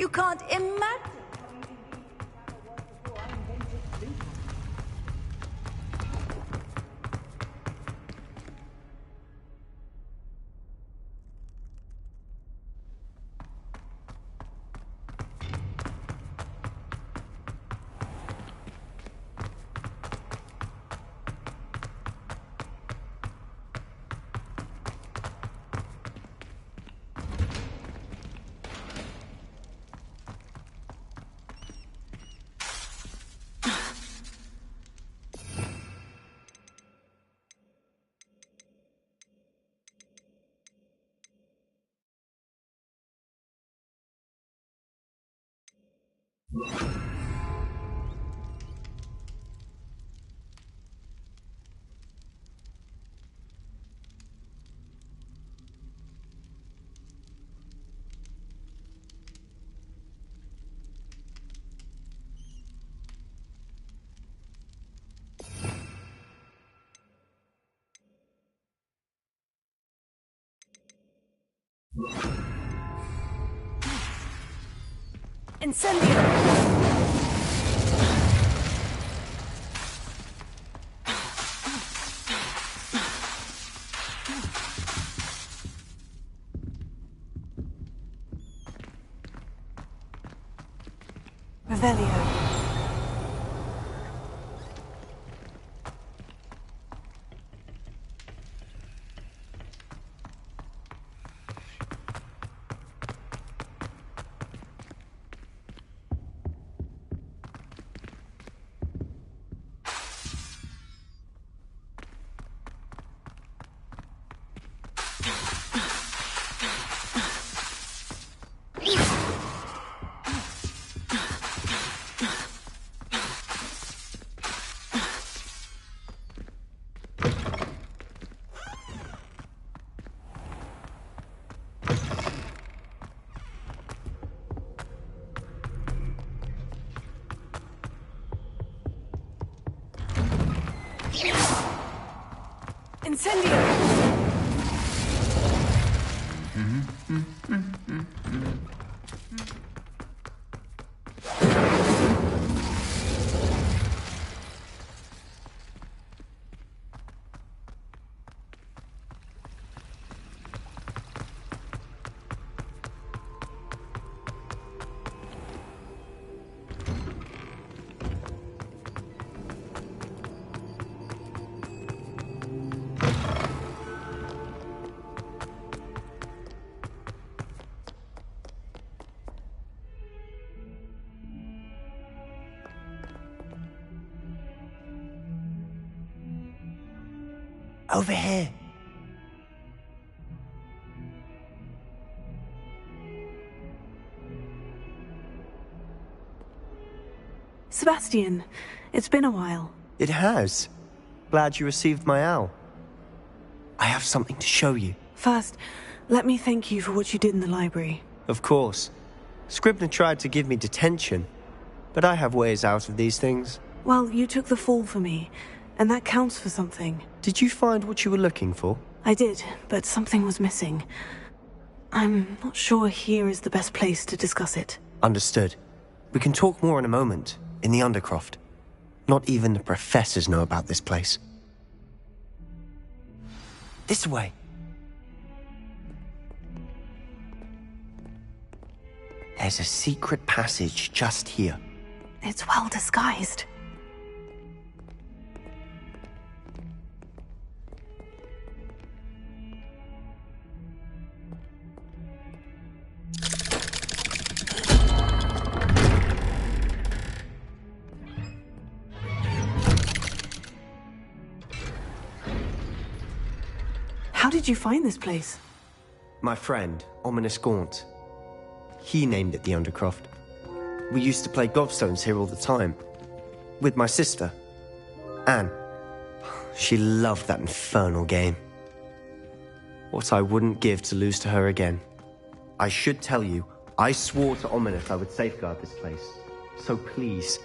You can't imagine. Incendio! Revelio. Incendio! Over here. Sebastian, it's been a while. It has. Glad you received my owl. I have something to show you. First, let me thank you for what you did in the library. Of course. Scribner tried to give me detention, but I have ways out of these things. Well, you took the fall for me, and that counts for something. Did you find what you were looking for? I did, but something was missing. I'm not sure here is the best place to discuss it. Understood. We can talk more in a moment, in the Undercroft. Not even the professors know about this place. This way. There's a secret passage just here. It's well disguised. How did you find this place? My friend, Ominous Gaunt. He named it the Undercroft. We used to play gobstones here all the time. With my sister, Anne. She loved that infernal game. What I wouldn't give to lose to her again. I should tell you, I swore to Ominous I would safeguard this place. So please,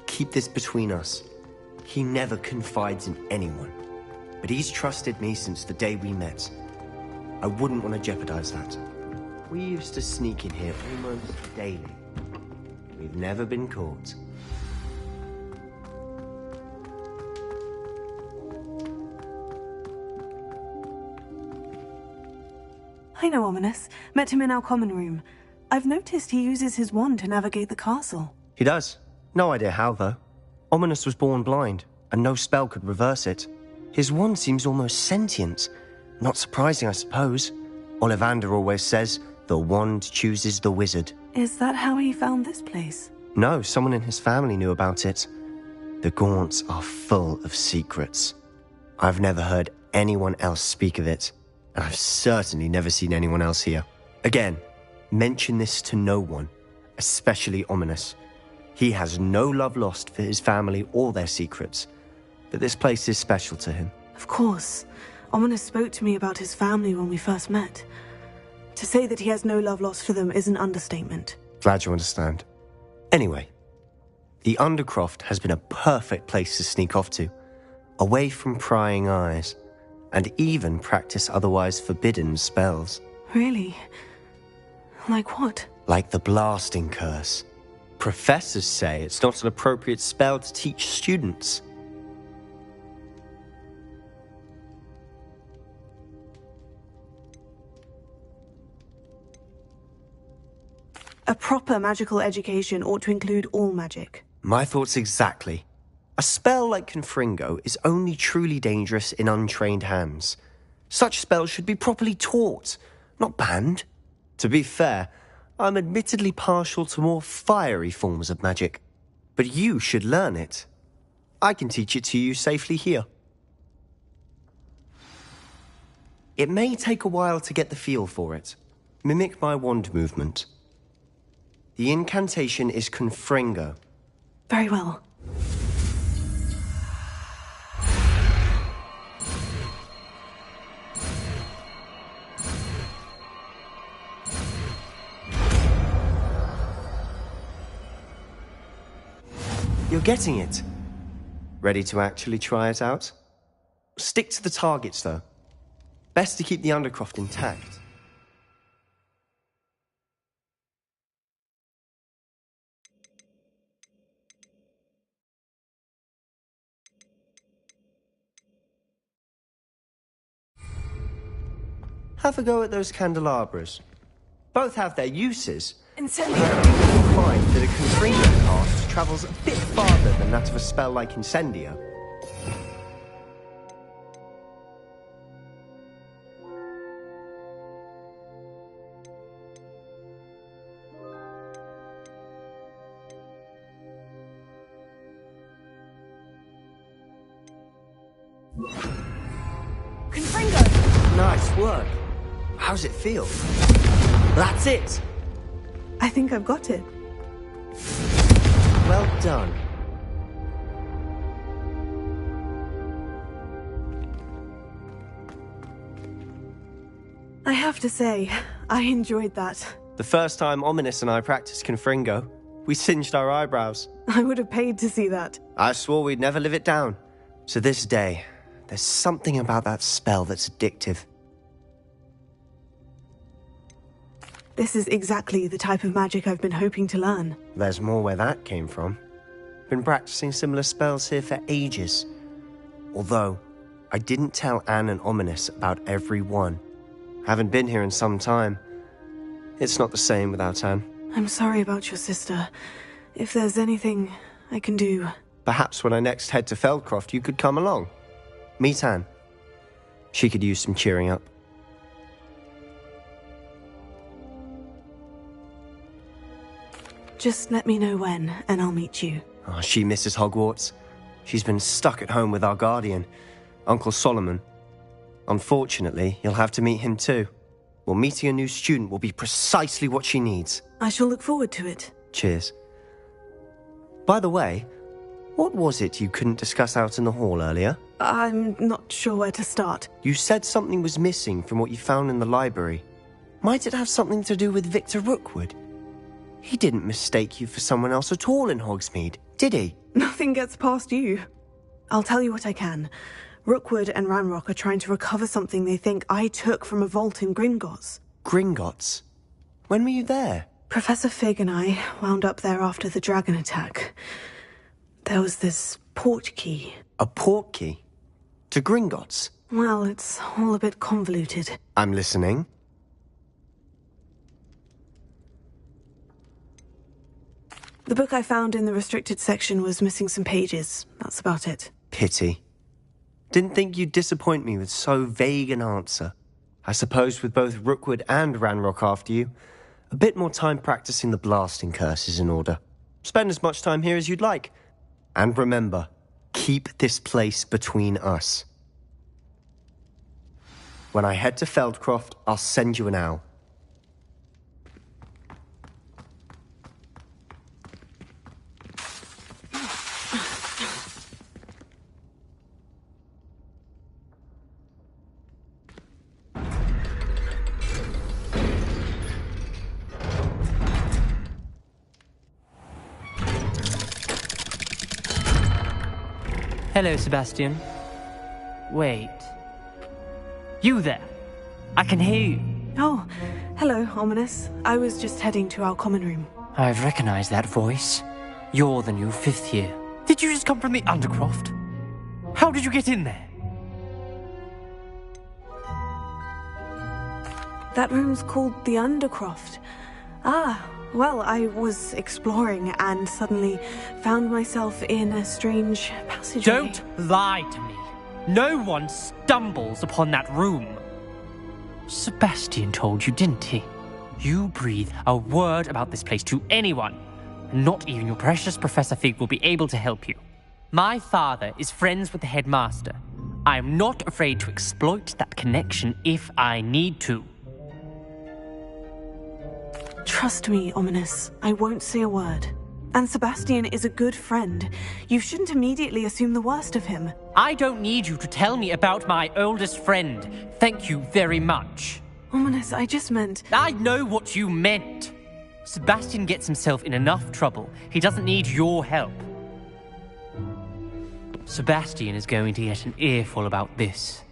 keep this between us. He never confides in anyone. But he's trusted me since the day we met. I wouldn't want to jeopardize that. We used to sneak in here almost daily. we've never been caught. I know Ominous. Met him in our common room. I've noticed he uses his wand to navigate the castle. He does. No idea how, though. Ominous was born blind, and no spell could reverse it. His wand seems almost sentient. Not surprising, I suppose. Ollivander always says, the wand chooses the wizard. Is that how he found this place? No, someone in his family knew about it. The Gaunts are full of secrets. I've never heard anyone else speak of it, and I've certainly never seen anyone else here. Again, mention this to no one, especially Ominous. He has no love lost for his family or their secrets, but this place is special to him. Of course. Ominous spoke to me about his family when we first met. To say that he has no love lost for them is an understatement. Glad you understand. Anyway, the Undercroft has been a perfect place to sneak off to, away from prying eyes, and even practice otherwise forbidden spells. Really? Like what? Like the blasting curse. Professors say it's not an appropriate spell to teach students. A proper magical education ought to include all magic. My thoughts exactly. A spell like Confringo is only truly dangerous in untrained hands. Such spells should be properly taught, not banned. To be fair, I'm admittedly partial to more fiery forms of magic, but you should learn it. I can teach it to you safely here. It may take a while to get the feel for it. Mimic my wand movement. The incantation is Confringo. Very well. You're getting it. Ready to actually try it out? Stick to the targets, though. Best to keep the Undercroft intact. Have a go at those candelabras. Both have their uses. Incendio! You'll find that a Confringo cast travels a bit farther than that of a spell like Incendio. Confringo! Nice work. How's it feel? That's it! I think I've got it. Well done. I have to say, I enjoyed that. The first time Ominous and I practiced Confringo, we singed our eyebrows. I would have paid to see that. I swore we'd never live it down. To this day, there's something about that spell that's addictive. This is exactly the type of magic I've been hoping to learn. There's more where that came from. Been practicing similar spells here for ages. Although, I didn't tell Anne and Ominous about every one. Haven't been here in some time. It's not the same without Anne. I'm sorry about your sister. If there's anything I can do... Perhaps when I next head to Feldcroft, you could come along. Meet Anne. She could use some cheering up. Just let me know when, and I'll meet you. Oh, she misses Hogwarts. She's been stuck at home with our guardian, Uncle Solomon. Unfortunately, you'll have to meet him too. Well, meeting a new student will be precisely what she needs. I shall look forward to it. Cheers. By the way, what was it you couldn't discuss out in the hall earlier? I'm not sure where to start. You said something was missing from what you found in the library. Might it have something to do with Victor Rookwood? He didn't mistake you for someone else at all in Hogsmeade, did he? Nothing gets past you. I'll tell you what I can. Rookwood and Ranrock are trying to recover something they think I took from a vault in Gringotts. Gringotts? When were you there? Professor Fig and I wound up there after the dragon attack. There was this port key. A port key? To Gringotts? Well, it's all a bit convoluted. I'm listening. The book I found in the restricted section was missing some pages. That's about it. Pity. Didn't think you'd disappoint me with so vague an answer. I suppose with both Rookwood and Ranrock after you, a bit more time practicing the blasting curse is in order. Spend as much time here as you'd like. And remember, keep this place between us. When I head to Feldcroft, I'll send you an owl. Hello, Sebastian. Wait. You there? I can hear you. Oh, hello, Ominous. I was just heading to our common room. I've recognized that voice. You're the new 5th year. Did you just come from the Undercroft? How did you get in there? That room's called the Undercroft. Ah, well, I was exploring and suddenly found myself in a strange passageway. Don't lie to me. No one stumbles upon that room. Sebastian told you, didn't he? You breathe a word about this place to anyone, and not even your precious Professor Fig will be able to help you. My father is friends with the headmaster. I am not afraid to exploit that connection if I need to. Trust me, Ominous. I won't say a word. And Sebastian is a good friend. You shouldn't immediately assume the worst of him. I don't need you to tell me about my oldest friend. Thank you very much. Ominous, I just meant... I know what you meant. Sebastian gets himself in enough trouble. He doesn't need your help. Sebastian is going to get an earful about this.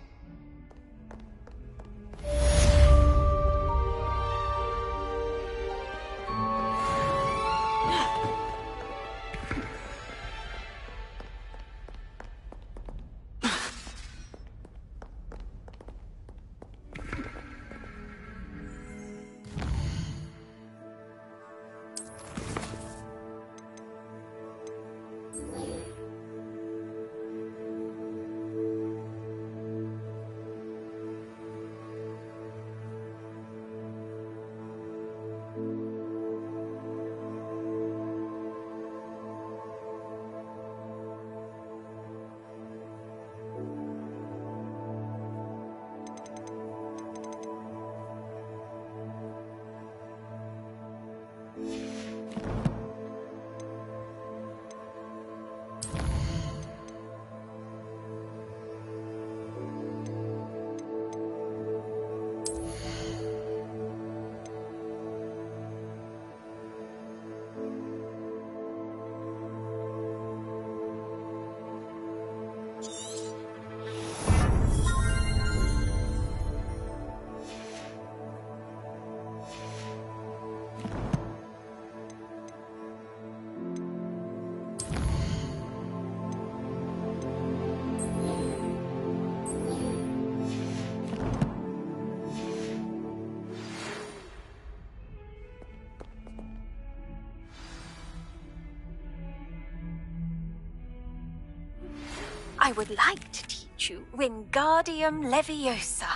I would like to teach you Wingardium Leviosa.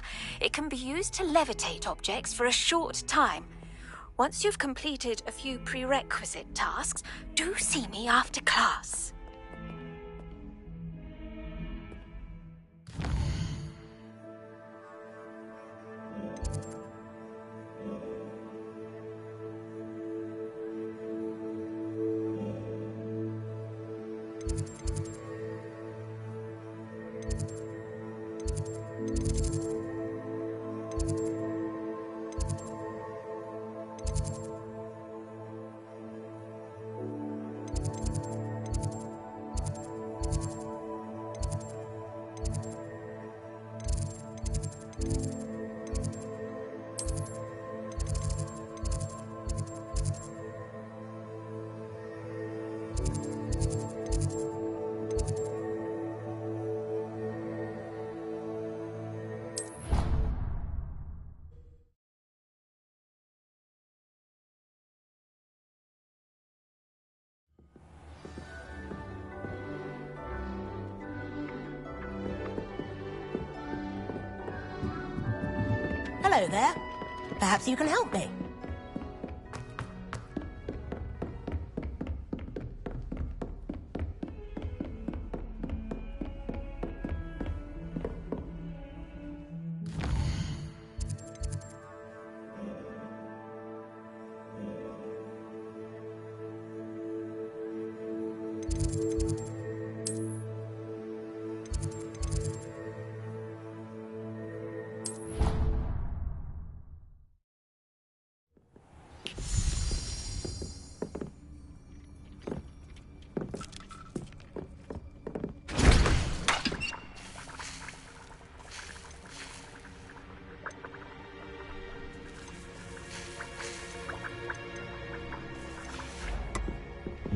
It can be used to levitate objects for a short time. Once you've completed a few prerequisite tasks, do see me after class. Hello there. Perhaps you can help me.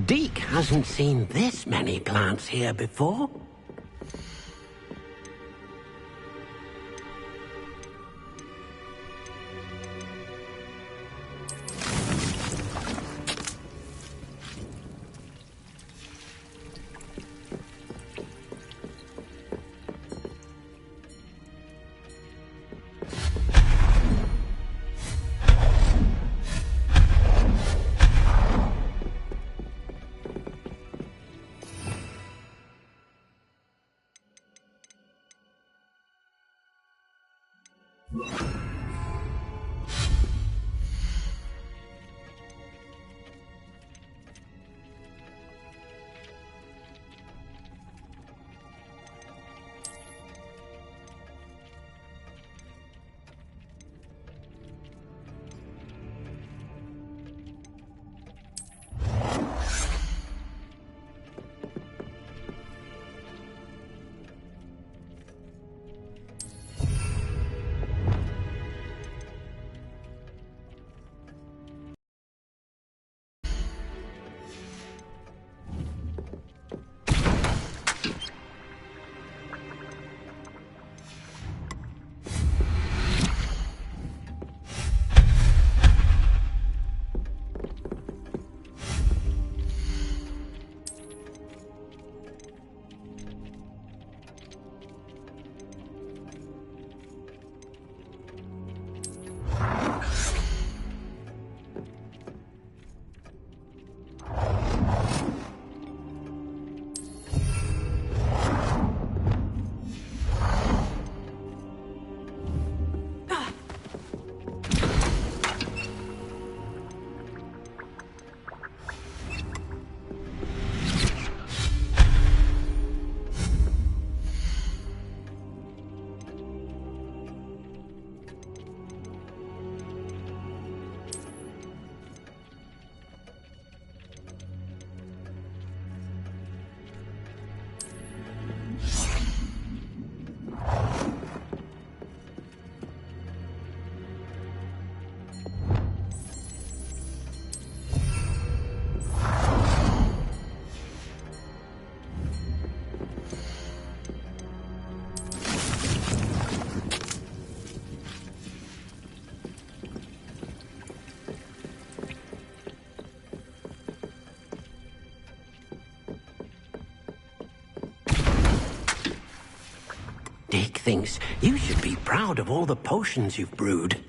Deke hasn't seen this many plants here before. Deke thinks you should be proud of all the potions you've brewed.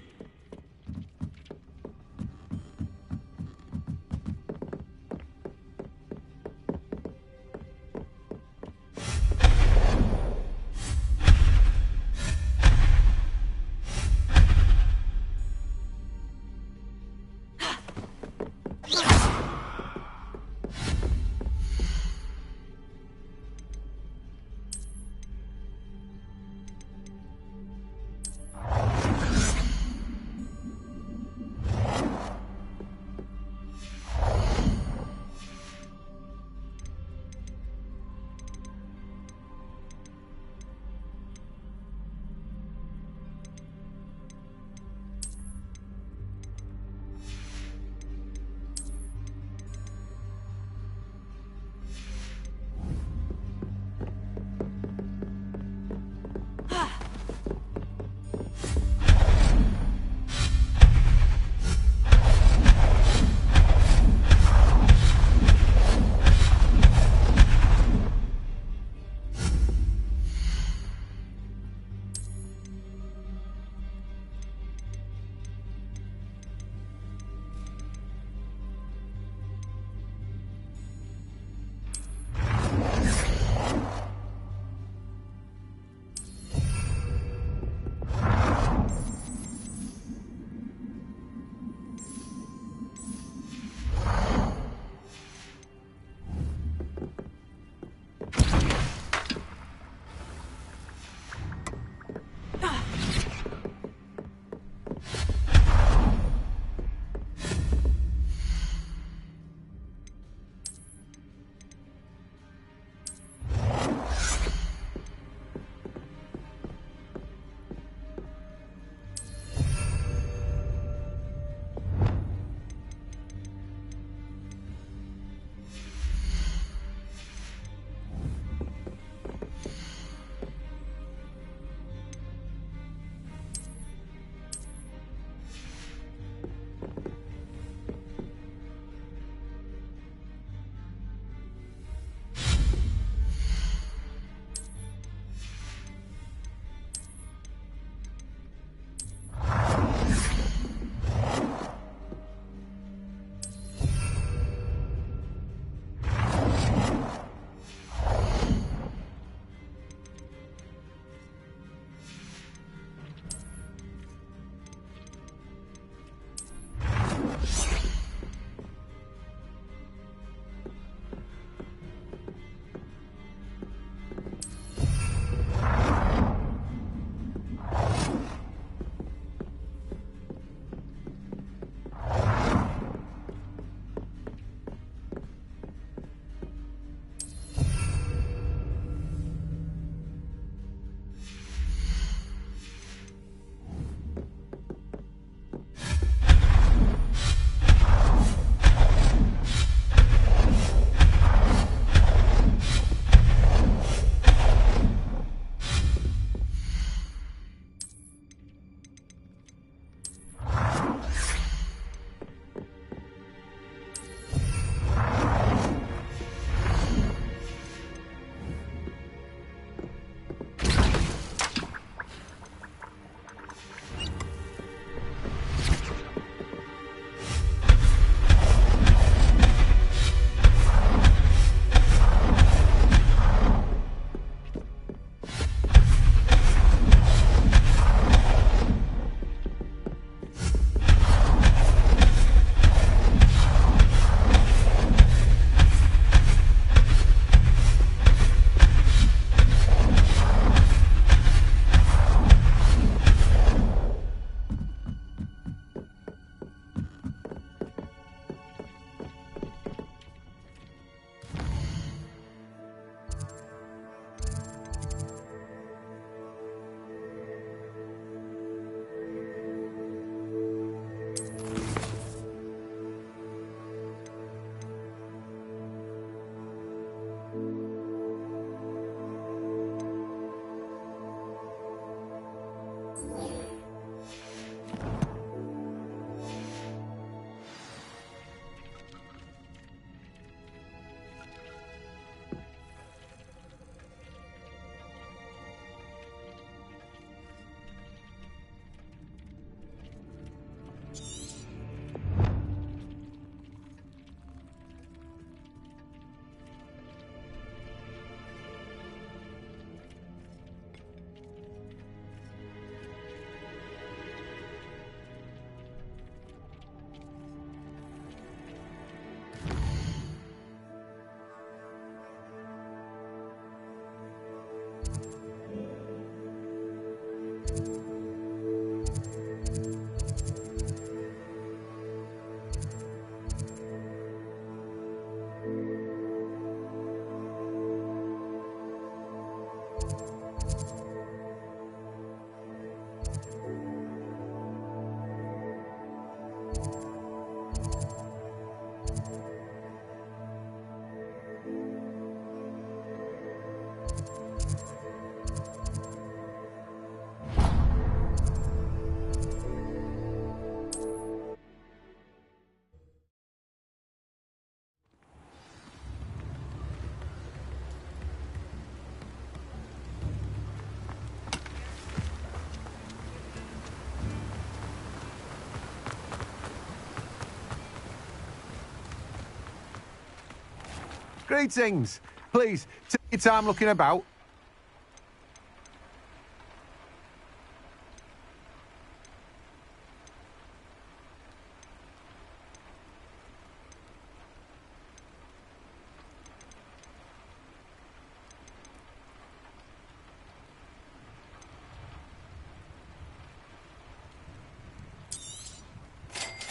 Greetings. Please, take your time looking about.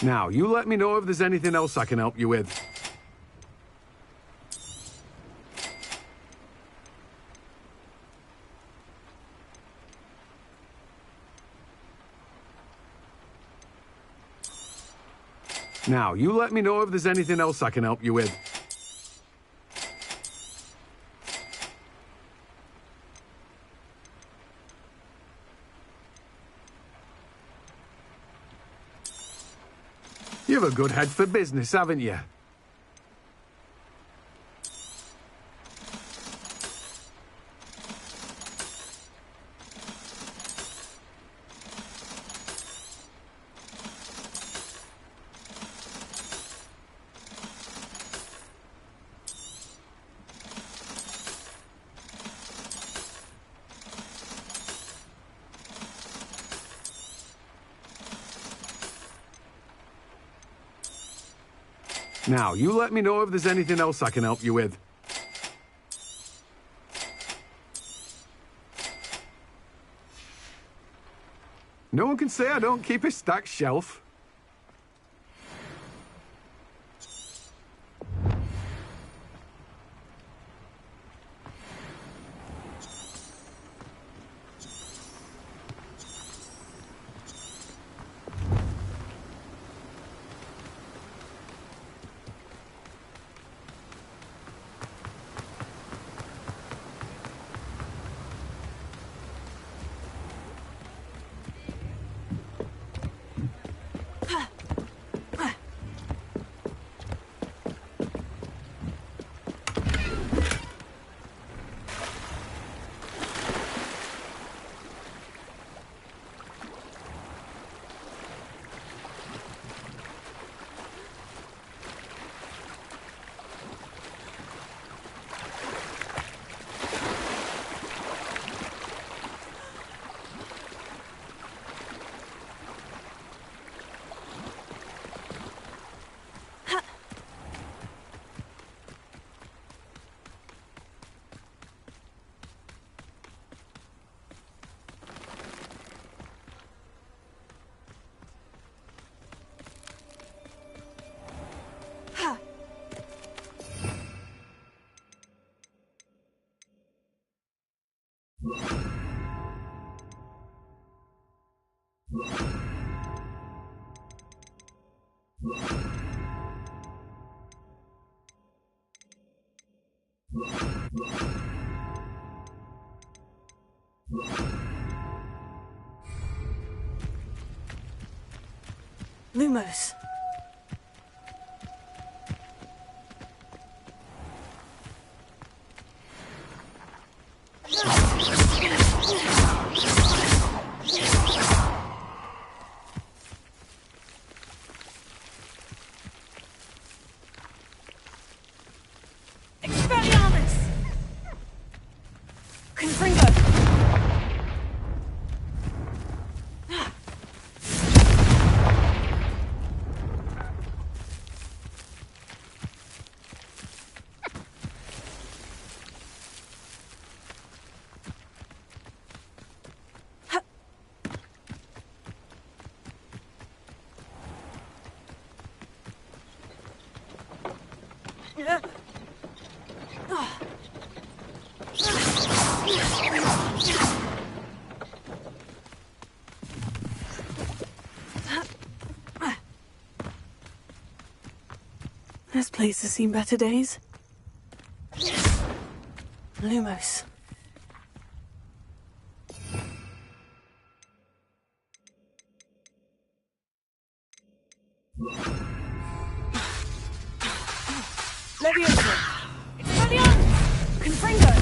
Now, you let me know if there's anything else I can help you with. Now, you let me know if there's anything else I can help you with. You've a good head for business, haven't you? Now, you let me know if there's anything else I can help you with. No one can say I don't keep a stacked shelf. Lumos. This place has seen better days. Lumos. Leviosa! Expelliarmus! Confringo!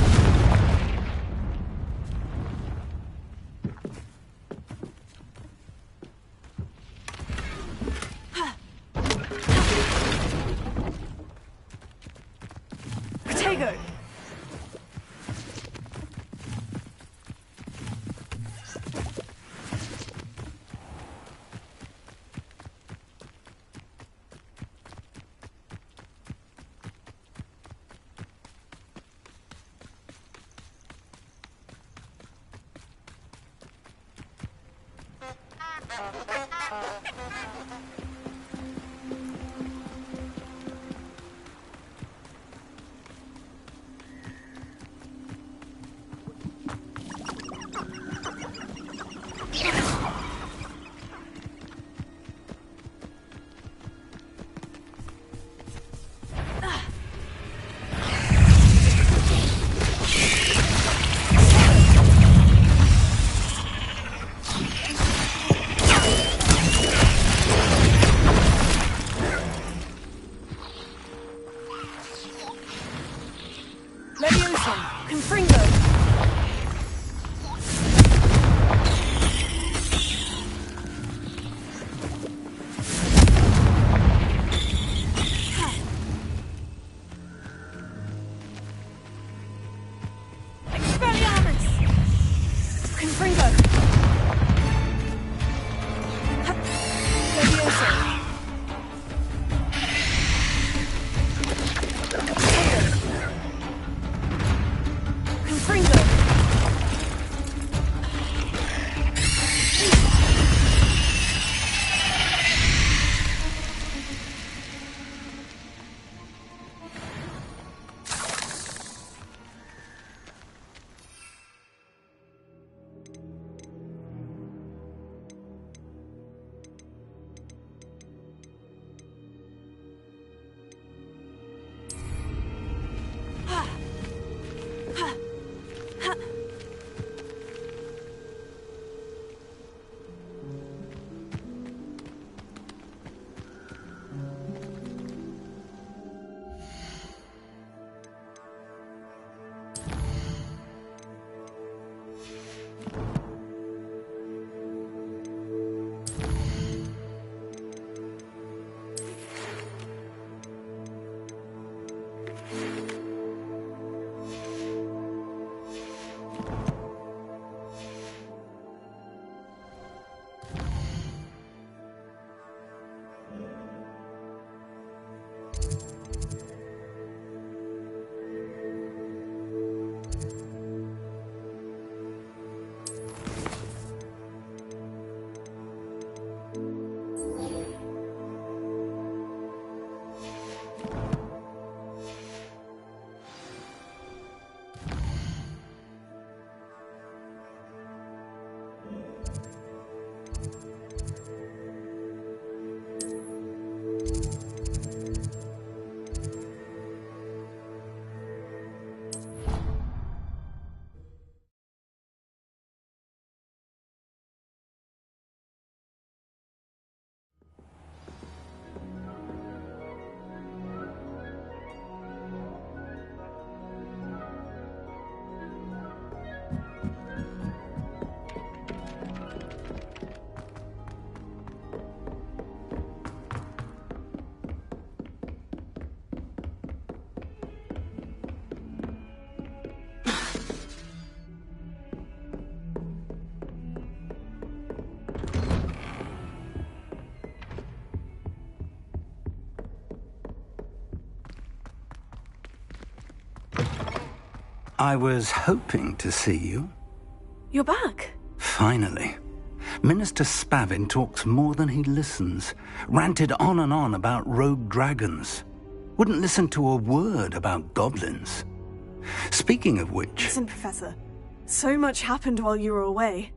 I was hoping to see you. You're back. Finally. Minister Spavin talks more than he listens. Ranted on and on about rogue dragons. Wouldn't listen to a word about goblins. Speaking of which... Listen, Professor. So much happened while you were away.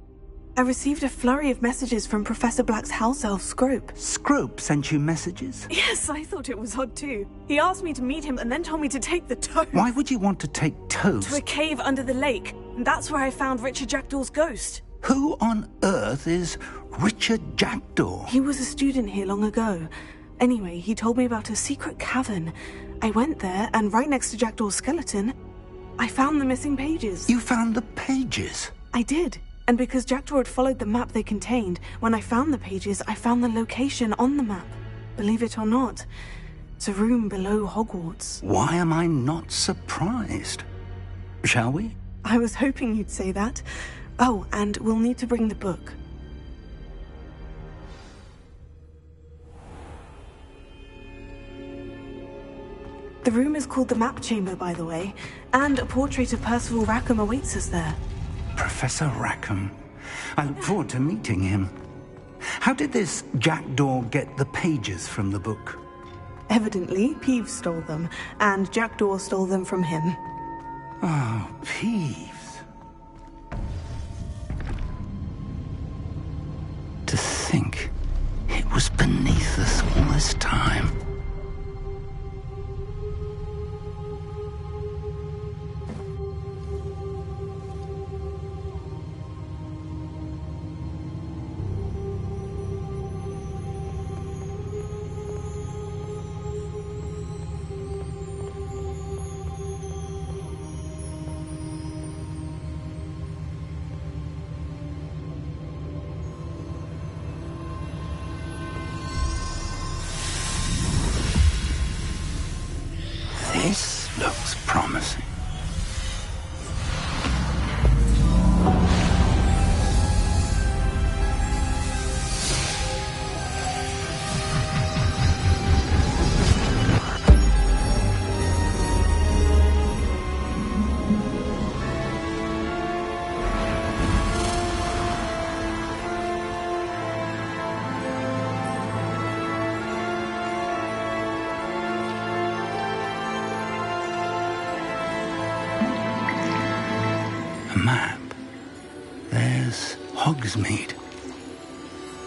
I received a flurry of messages from Professor Black's house elf, Scrope. Scrope sent you messages? Yes, I thought it was odd too. He asked me to meet him and then told me to take the toad. Why would you want to take toads? To a cave under the lake. And that's where I found Richard Jackdaw's ghost. Who on earth is Richard Jackdaw? He was a student here long ago. Anyway, he told me about a secret cavern. I went there, and right next to Jackdaw's skeleton, I found the missing pages. You found the pages? I did. And because Jackdaw had followed the map they contained, when I found the pages, I found the location on the map. Believe it or not, it's a room below Hogwarts. Why am I not surprised? Shall we? I was hoping you'd say that. Oh, and we'll need to bring the book. The room is called the Map Chamber, by the way, and a portrait of Percival Rackham awaits us there. Professor Rackham. I look forward to meeting him. How did this jackdaw get the pages from the book? Evidently, Peeves stole them, and Jackdaw stole them from him. Oh, Peeves. To think it was beneath us all this time. This looks promising. Map. There's Hogsmeade.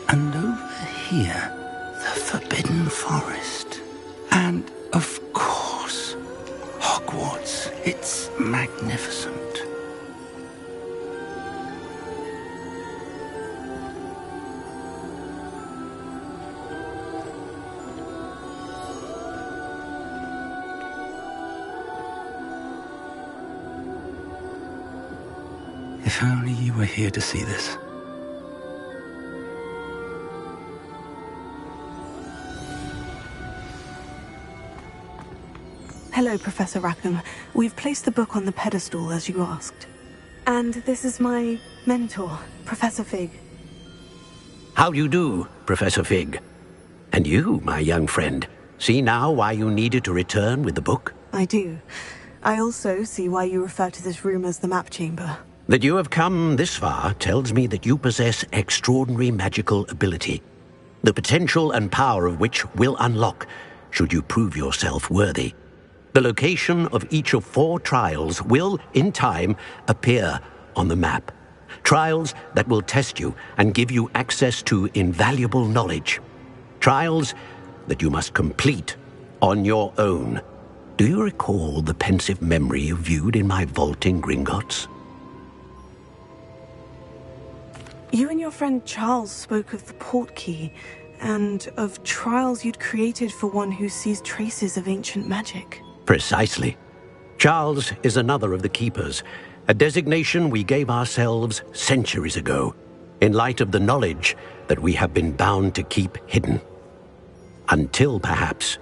And over here, the Forbidden Forest. And, of course, Hogwarts. It's magnificent. If only you were here to see this. Hello, Professor Rackham. We've placed the book on the pedestal as you asked. And this is my mentor, Professor Fig. How do you do, Professor Fig? And you, my young friend, see now why you needed to return with the book? I do. I also see why you refer to this room as the map chamber. That you have come this far tells me that you possess extraordinary magical ability, the potential and power of which will unlock should you prove yourself worthy. The location of each of 4 trials will, in time, appear on the map. Trials that will test you and give you access to invaluable knowledge. Trials that you must complete on your own. Do you recall the pensive memory you viewed in my vault in Gringotts? You and your friend Charles spoke of the portkey, and of trials you'd created for one who sees traces of ancient magic. Precisely. Charles is another of the Keepers, a designation we gave ourselves centuries ago, in light of the knowledge that we have been bound to keep hidden. Until, perhaps,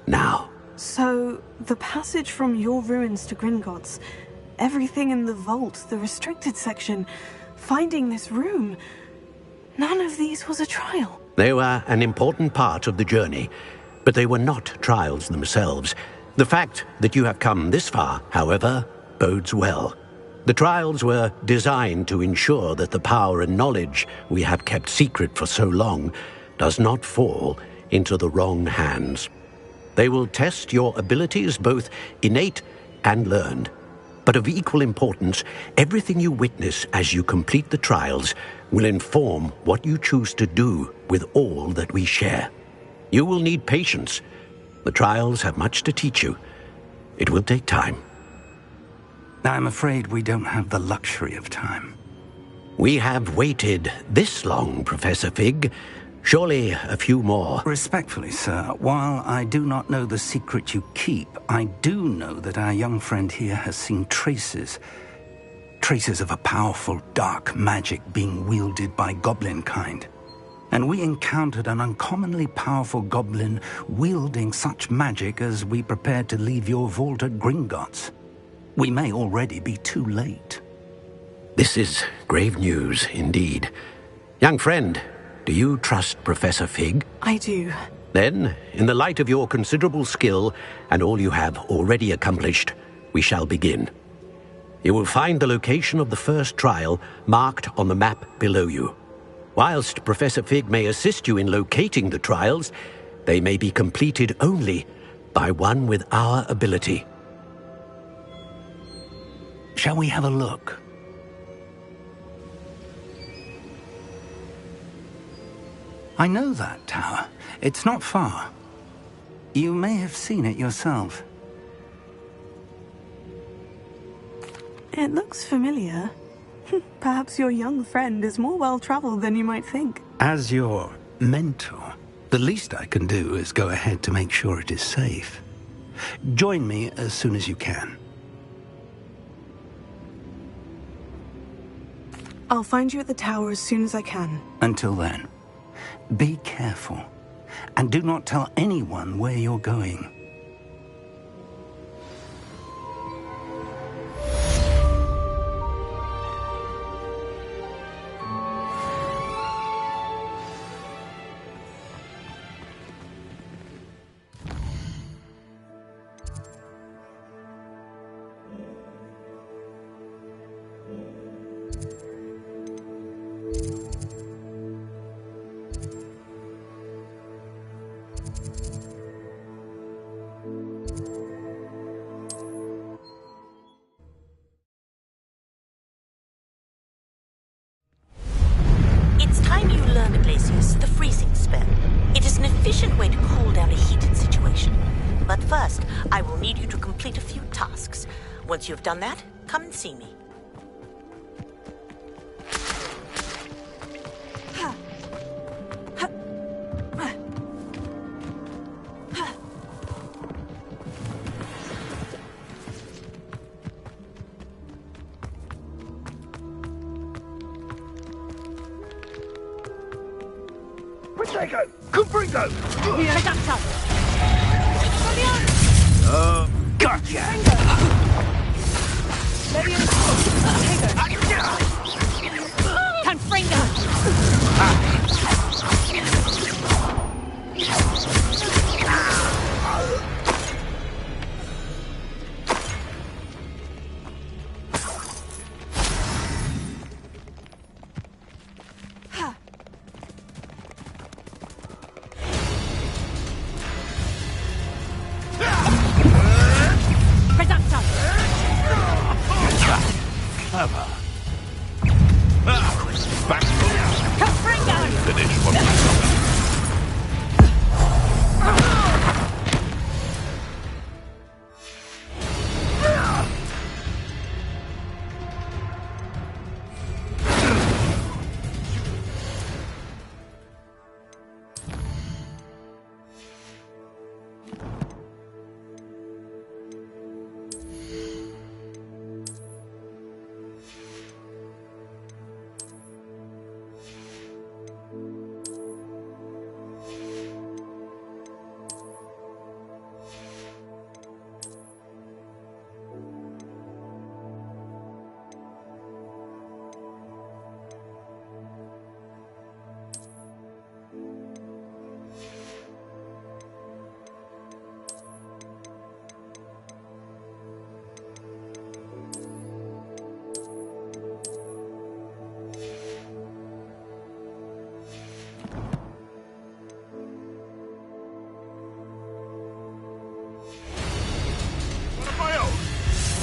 now. So, the passage from your ruins to Gringotts, everything in the vault, the restricted section, finding this room, none of these was a trial. They were an important part of the journey, but they were not trials themselves. The fact that you have come this far, however, bodes well. The trials were designed to ensure that the power and knowledge we have kept secret for so long does not fall into the wrong hands. They will test your abilities, both innate and learned. But of equal importance, everything you witness as you complete the trials will inform what you choose to do with all that we share. You will need patience. The trials have much to teach you. It will take time. I'm afraid we don't have the luxury of time. We have waited this long, Professor Fig. Surely a few more. Respectfully, sir, while I do not know the secret you keep, I do know that our young friend here has seen traces of a powerful dark magic being wielded by goblin kind. And we encountered an uncommonly powerful goblin wielding such magic as we prepared to leave your vault at Gringotts. We may already be too late. This is grave news indeed. Young friend, do you trust Professor Fig? I do. Then, in the light of your considerable skill and all you have already accomplished, we shall begin. You will find the location of the first trial marked on the map below you. Whilst Professor Fig may assist you in locating the trials, they may be completed only by one with our ability. Shall we have a look? I know that tower. It's not far. You may have seen it yourself. It looks familiar. Perhaps your young friend is more well-traveled than you might think. As your mentor, the least I can do is go ahead to make sure it is safe. Join me as soon as you can. I'll find you at the tower as soon as I can. Until then, be careful, and do not tell anyone where you're going. I will need you to complete a few tasks. Once you've done that, come and see me. Protego! Cubrigo! Gotcha!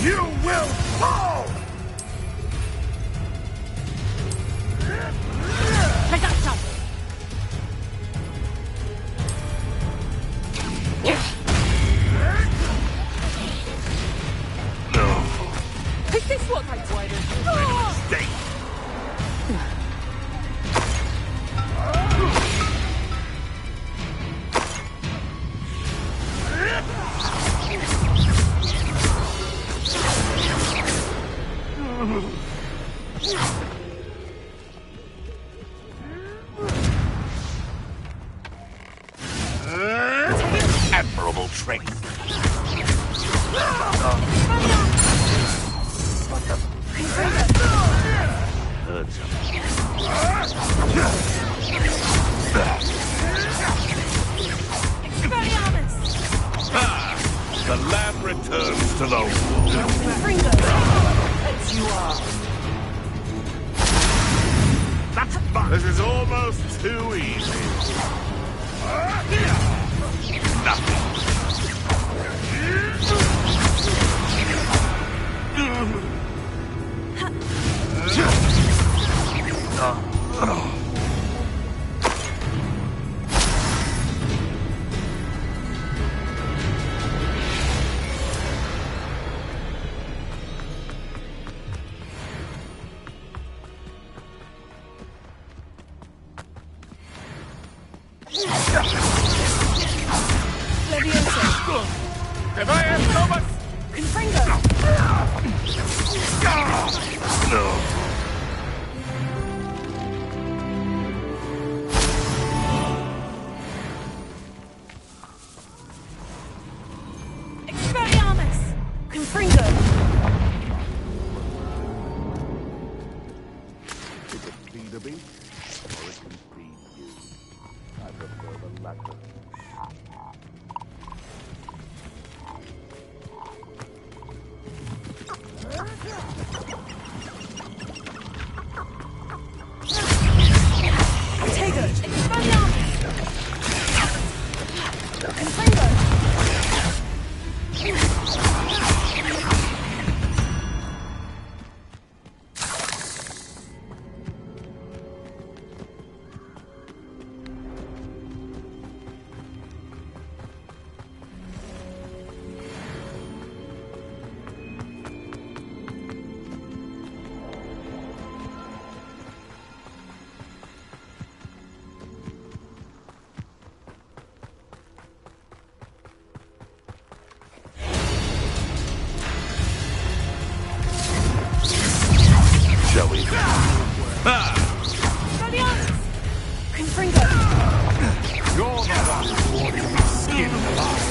You will fall! Is this what I wanted? Stay! Admirable trick. The lab returns to the wall. That's mine. This is almost too easy. Nothing. Shall we? You're the one who ought to be skinned alive.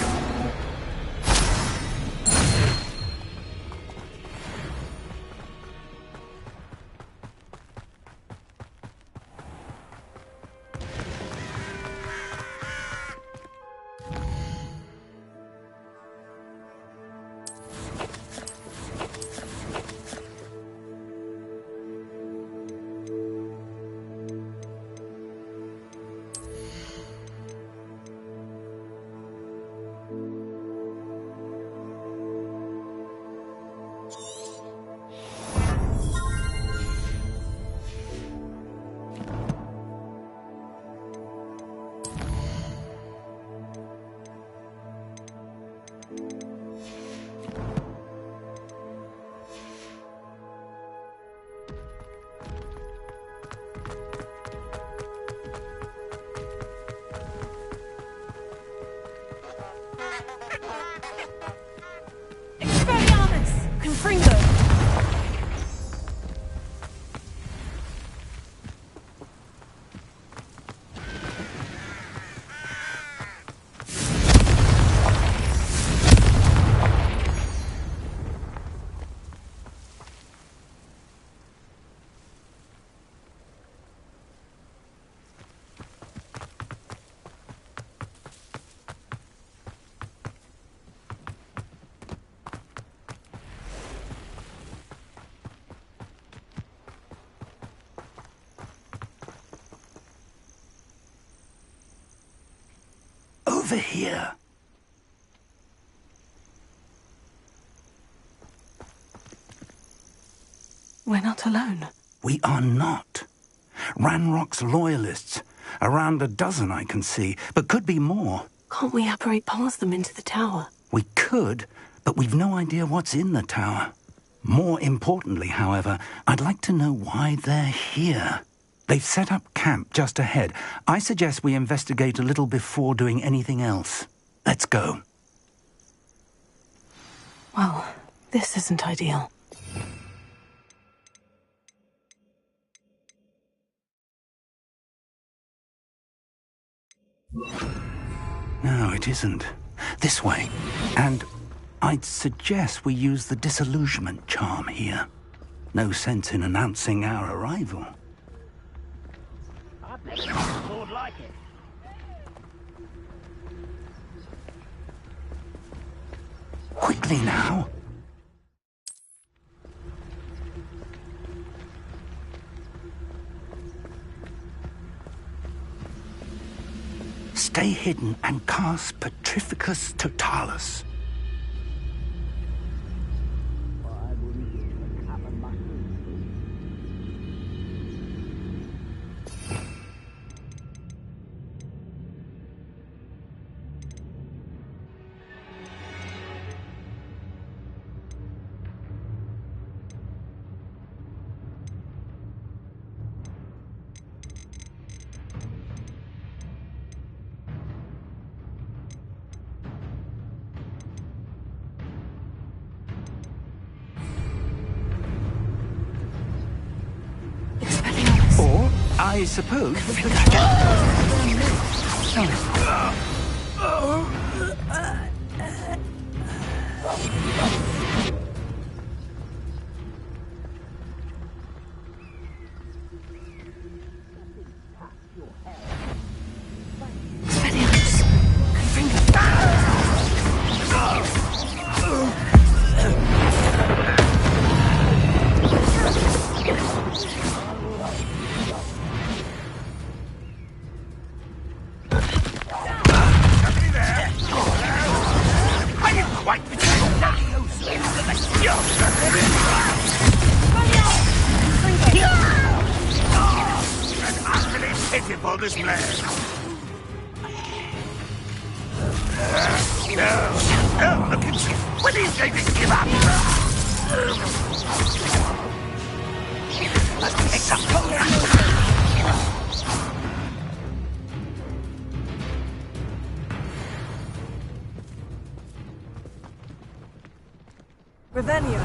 Over here. We're not alone. We are not. Ranrock's loyalists. Around a dozen I can see, but could be more. Can't we apparate past them into the tower? We could, but we've no idea what's in the tower. More importantly, however, I'd like to know why they're here. They've set up camp just ahead. I suggest we investigate a little before doing anything else. Let's go. Well, this isn't ideal. No, it isn't. This way. And I'd suggest we use the disillusionment charm here. No sense in announcing our arrival. I bet you would like it. Quickly now. Stay hidden and cast Petrificus Totalis. Or, I suppose we could... Pitiful display. No, look at him. When he's going to give up. It's a Revelio.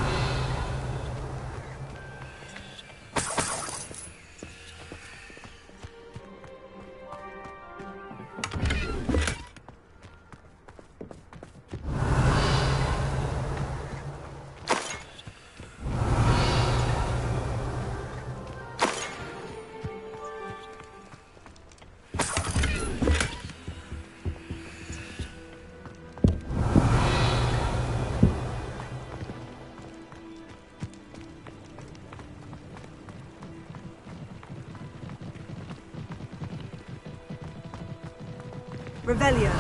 Revelio.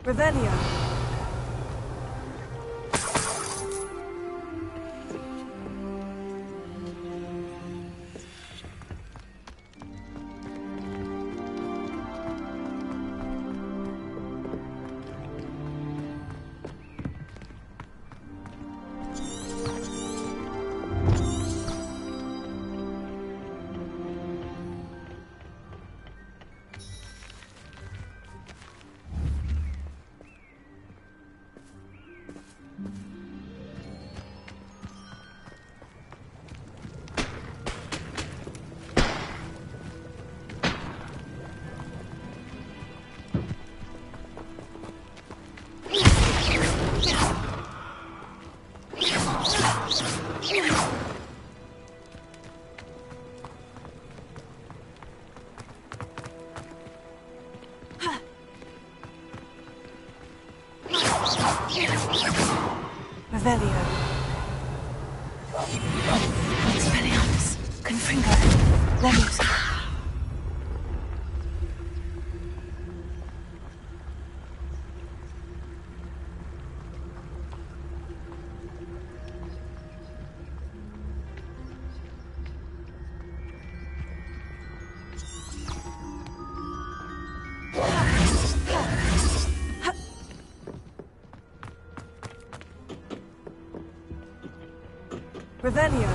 Revelio. Revelio. Expelliarmus. Confringo. Leviosa. Revelio.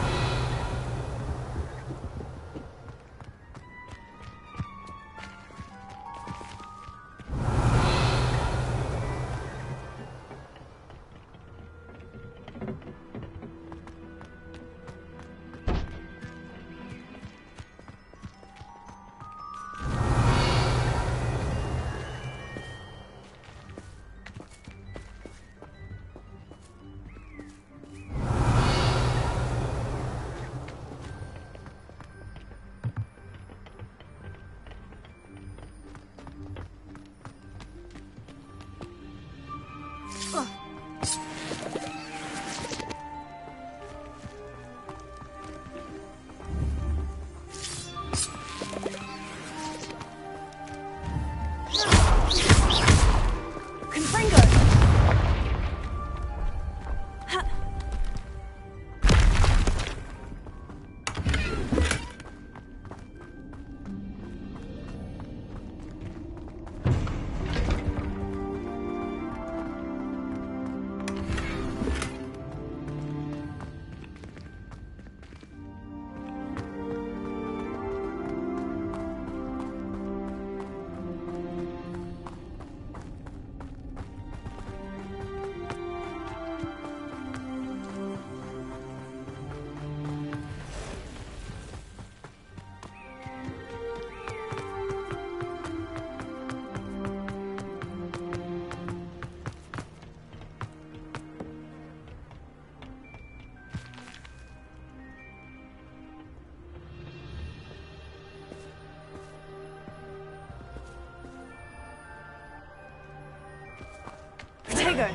Protego.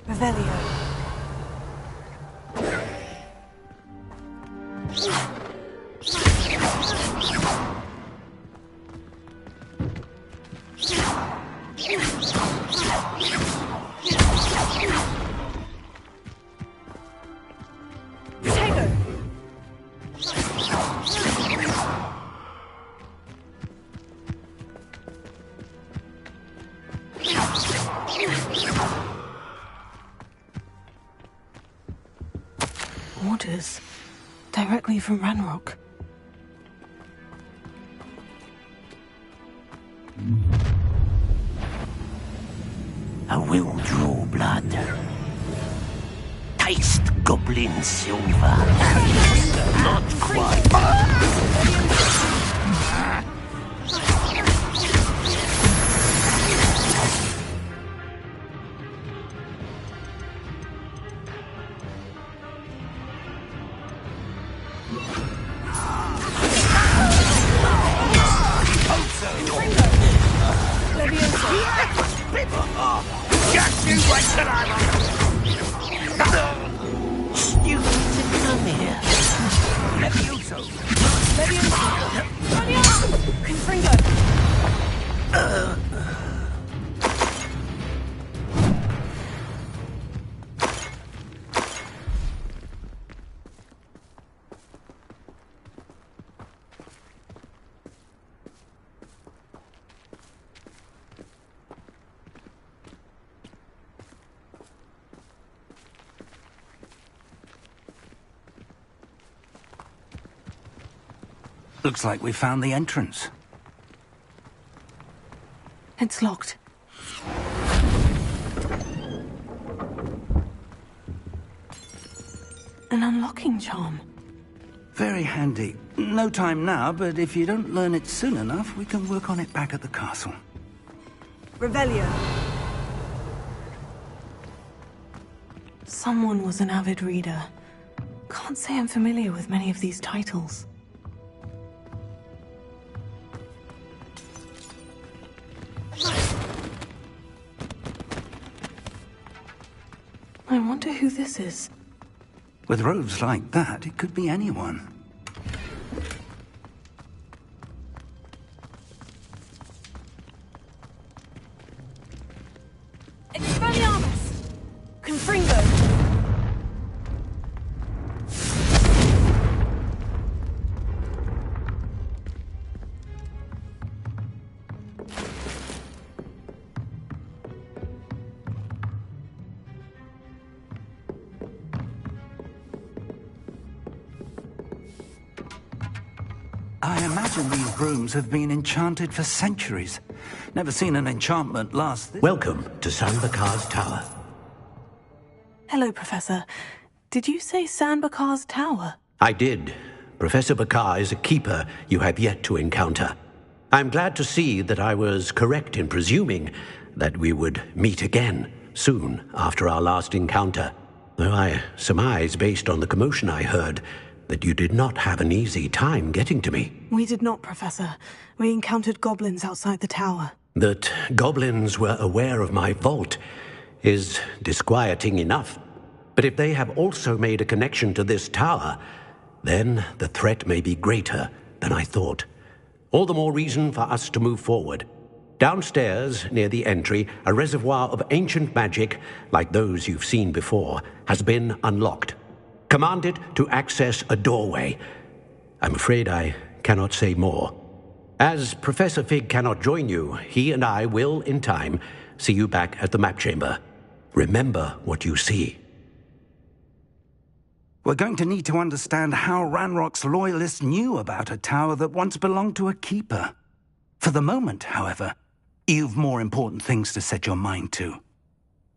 Revelio. Orders directly from Ranrock. I will draw blood. Taste goblin silver. Not quite. Looks like we found the entrance. It's locked. An unlocking charm. Very handy. No time now, but if you don't learn it soon enough, we can work on it back at the castle. Revelio. Someone was an avid reader. Can't say I'm familiar with many of these titles. I wonder who this is. With robes like that, it could be anyone. Expelliarmus! Confringo! I imagine these rooms have been enchanted for centuries. Never seen an enchantment last this... Welcome to Sanbakar's Tower. Hello, Professor. Did you say Sanbakar's Tower? I did. Professor Bakar is a keeper you have yet to encounter. I'm glad to see that I was correct in presuming that we would meet again soon after our last encounter, though I surmise, based on the commotion I heard, that you did not have an easy time getting to me. We did not, Professor. We encountered goblins outside the tower. That goblins were aware of my vault is disquieting enough. But if they have also made a connection to this tower, then the threat may be greater than I thought. All the more reason for us to move forward. Downstairs, near the entry, a reservoir of ancient magic, like those you've seen before, has been unlocked. Commanded to access a doorway. I'm afraid I cannot say more. As Professor Fig cannot join you, he and I will, in time, see you back at the map chamber. Remember what you see. We're going to need to understand how Ranrock's loyalists knew about a tower that once belonged to a keeper. For the moment, however, you've more important things to set your mind to.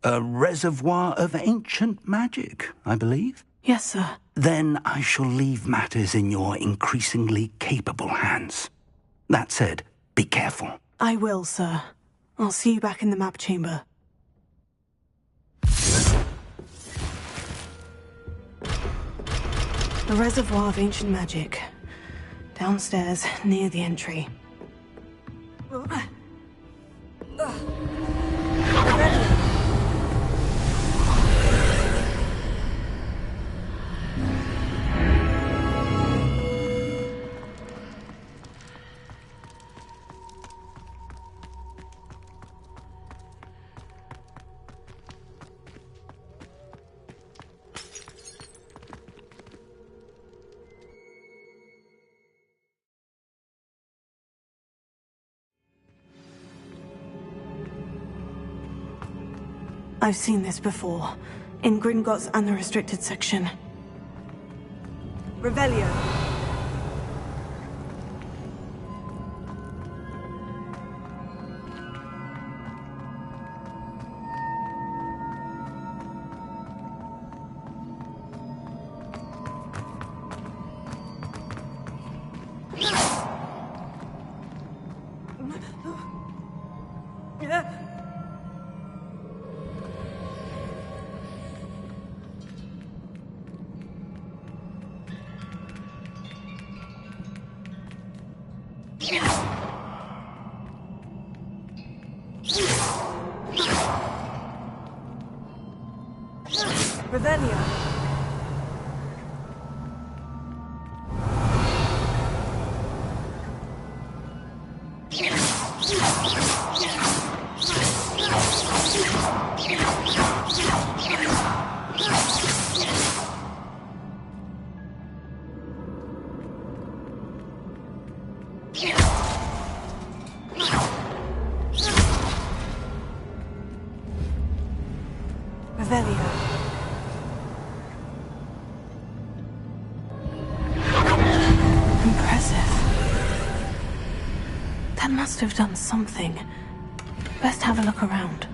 A reservoir of ancient magic, I believe? Yes, sir. Then I shall leave matters in your increasingly capable hands. That said, be careful. I will, sir. I'll see you back in the map chamber. A reservoir of ancient magic. Downstairs, near the entry. Ready. I've seen this before. In Gringotts and the restricted section. Revelio. Revelio. Revelio. Impressive. That must have done something. Best have a look around.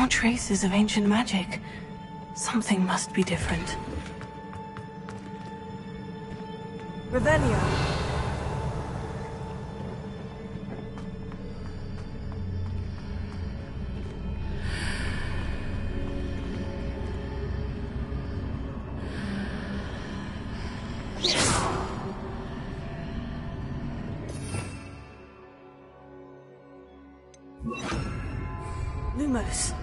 Traces of ancient magic. Something must be different. Revelio. Lumos.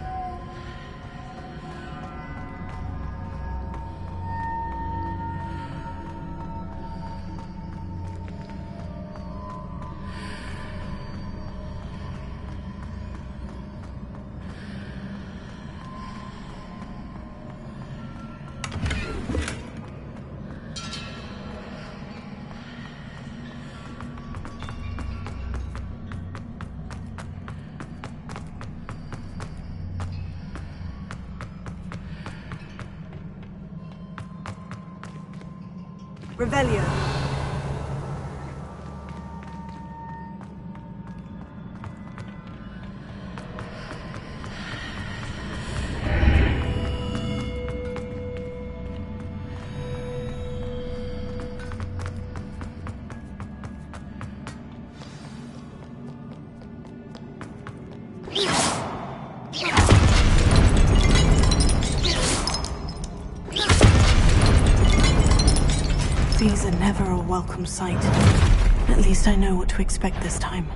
Revelio. These are never a welcome sight. At least I know what to expect this time.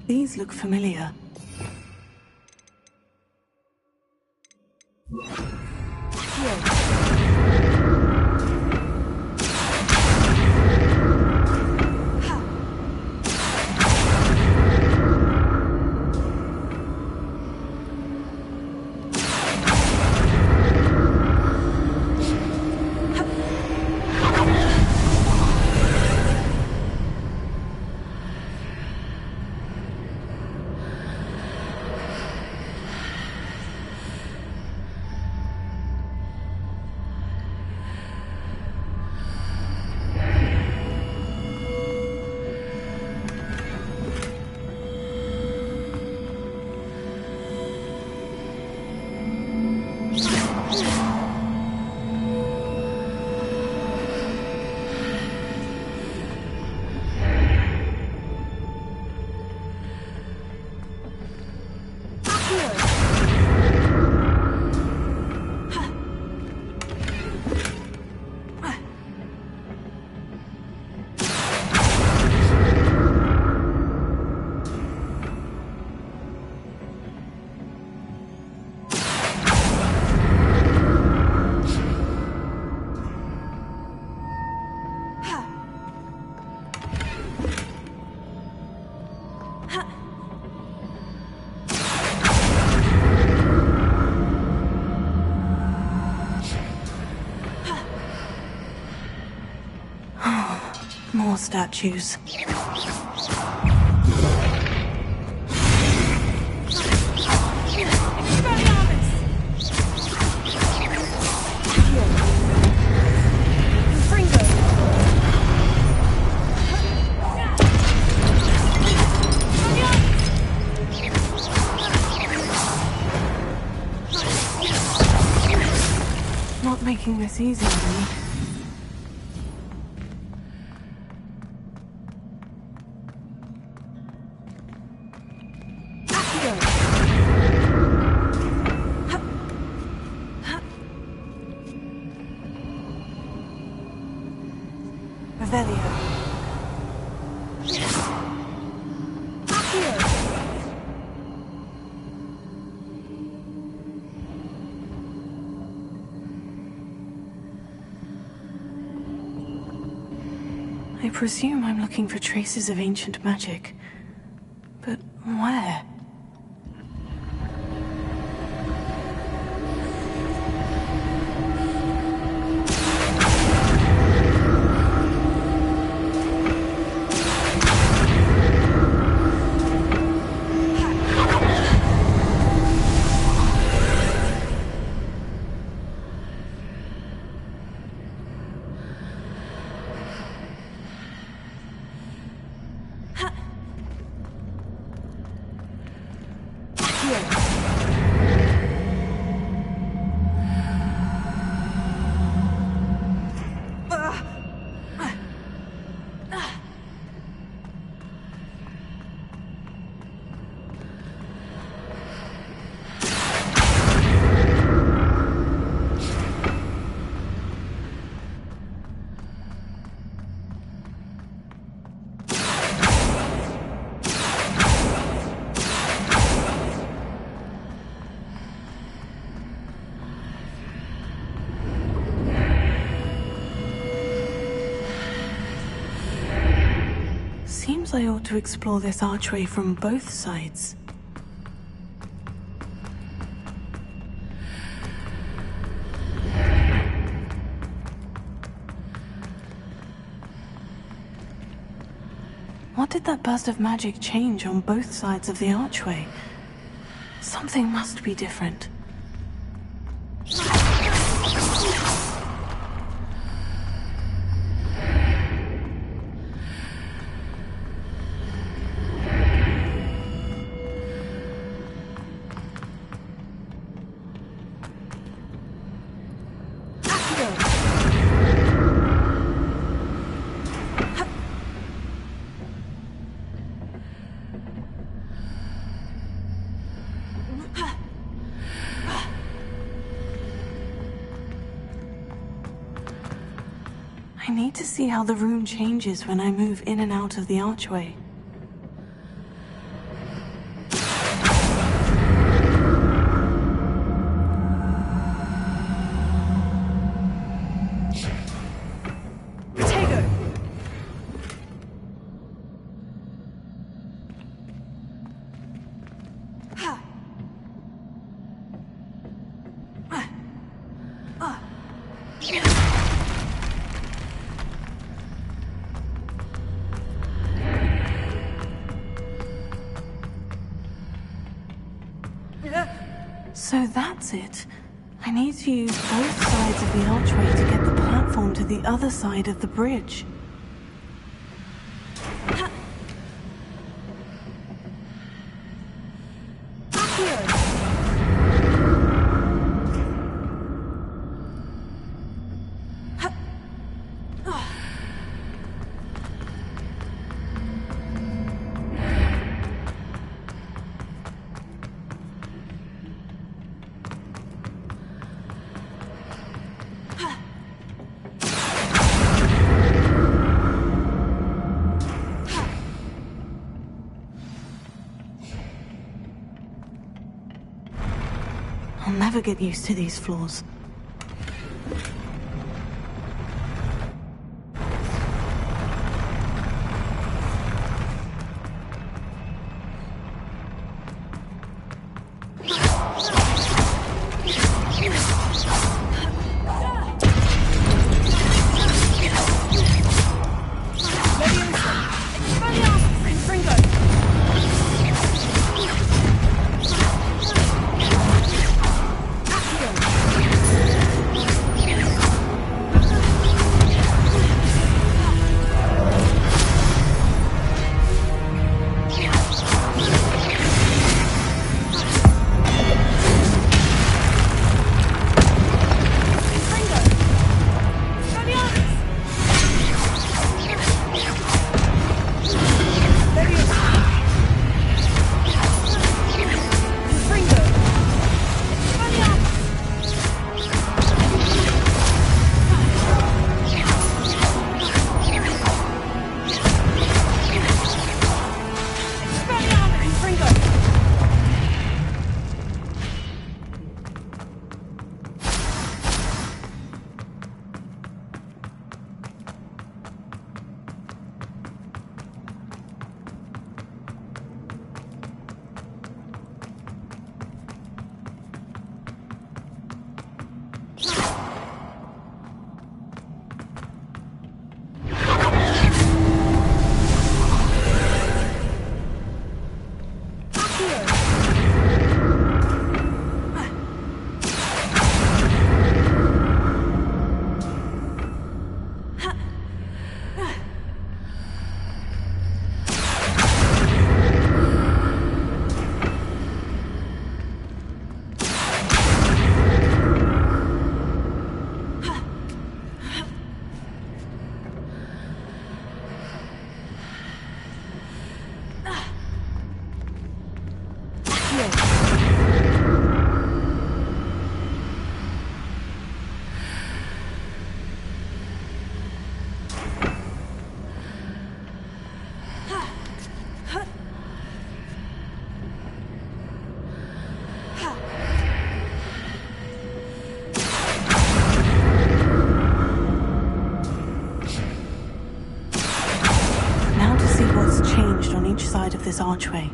These look familiar. statues. Not making this easy on me. I presume I'm looking for traces of ancient magic. But where? Seems I ought to explore this archway from both sides. What did that burst of magic change on both sides of the archway? Something must be different. I need to see how the room changes when I move in and out of the archway. So that's it. I need to use both sides of the archway to get the platform to the other side of the bridge. I'll never get used to these floors. Leviosa! archway.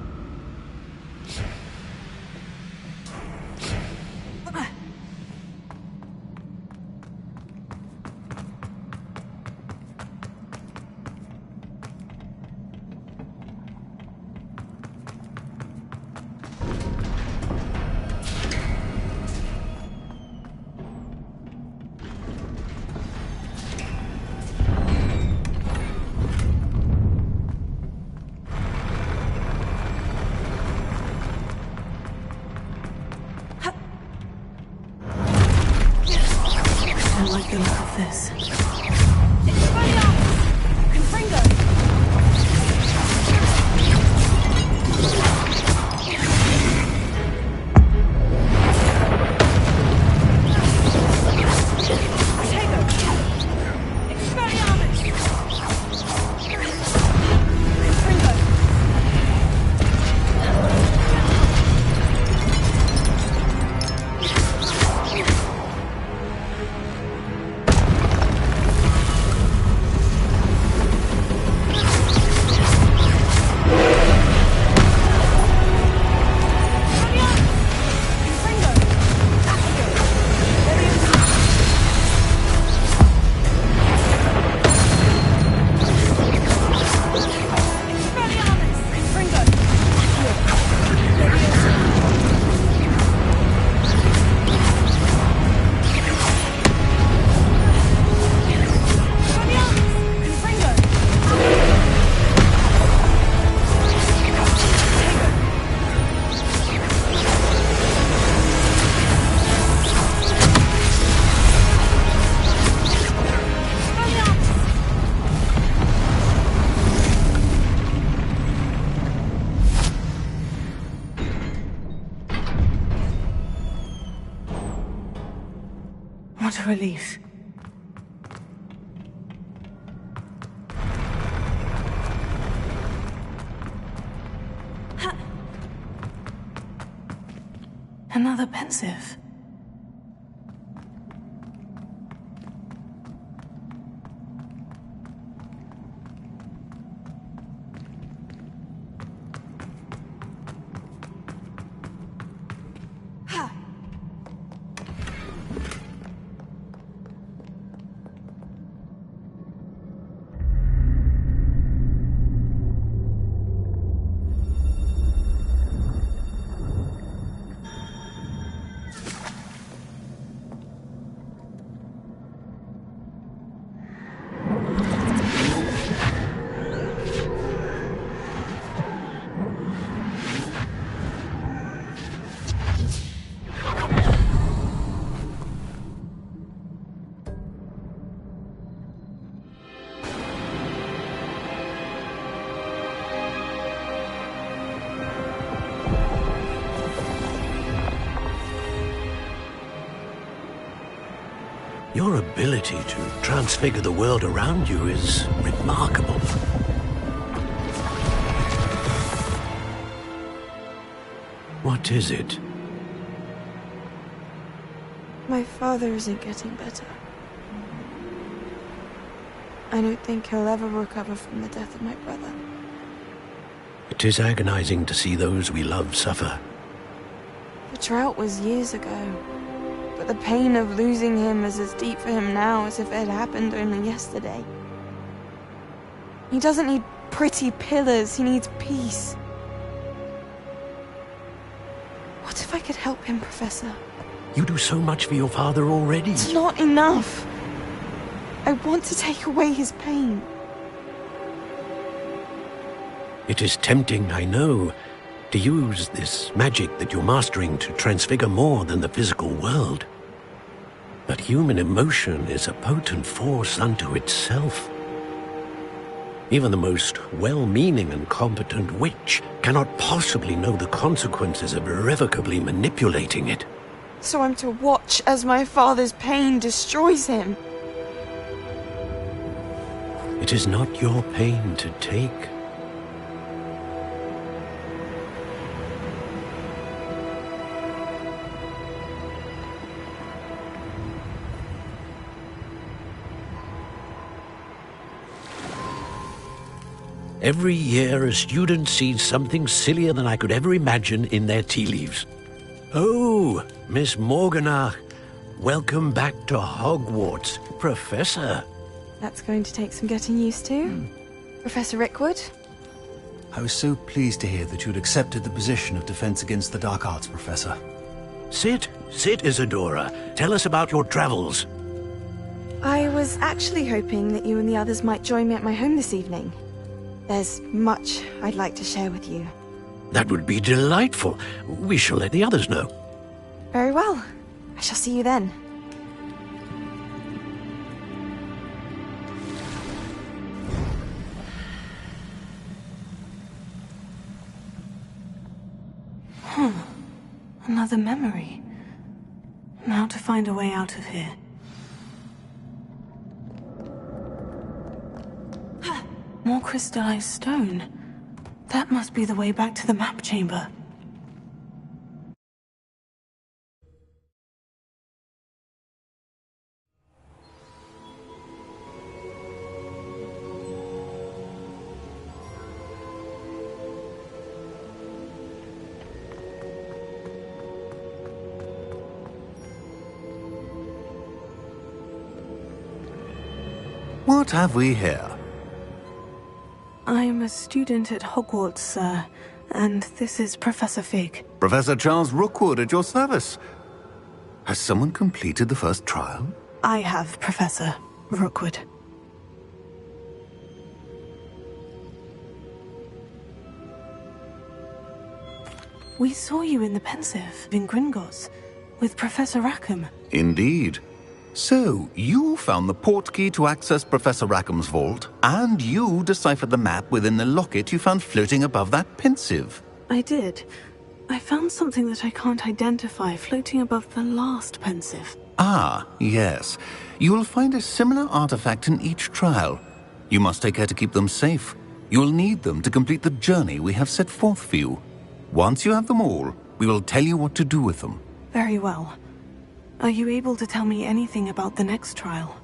I like the look of this. What a relief. Another pensive. Your ability to transfigure the world around you is remarkable. What is it? My father isn't getting better. I don't think he'll ever recover from the death of my brother. It is agonizing to see those we love suffer. The drought was years ago, but the pain of losing him is as deep for him now as if it had happened only yesterday. He doesn't need pretty pillars, he needs peace. What if I could help him, Professor? You do so much for your father already. It's not enough. I want to take away his pain. It is tempting, I know, to use this magic that you're mastering to transfigure more than the physical world. But human emotion is a potent force unto itself. Even the most well-meaning and competent witch cannot possibly know the consequences of irrevocably manipulating it. So I'm to watch as my father's pain destroys him. It is not your pain to take. Every year a student sees something sillier than I could ever imagine in their tea leaves. Oh, Miss Morganach, welcome back to Hogwarts, Professor. That's going to take some getting used to. Professor Rickwood? I was so pleased to hear that you'd accepted the position of Defense Against the Dark Arts, Professor. Sit, Isadora. Tell us about your travels. I was actually hoping that you and the others might join me at my home this evening. There's much I'd like to share with you. That would be delightful. We shall let the others know. Very well. I shall see you then. Another memory. Now to find a way out of here. More crystallized stone. That must be the way back to the map chamber. What have we here? I'm a student at Hogwarts, sir, and this is Professor Fig. Professor Charles Rookwood at your service. Has someone completed the first trial? I have, Professor Rookwood. We saw you in the Pensive in Gringotts with Professor Rackham. Indeed. So, you found the portkey to access Professor Rackham's vault, and you deciphered the map within the locket you found floating above that Pensive. I did. I found something that I can't identify floating above the last Pensive. Ah, yes. You will find a similar artifact in each trial. You must take care to keep them safe. You will need them to complete the journey we have set forth for you. Once you have them all, we will tell you what to do with them. Very well. Are you able to tell me anything about the next trial?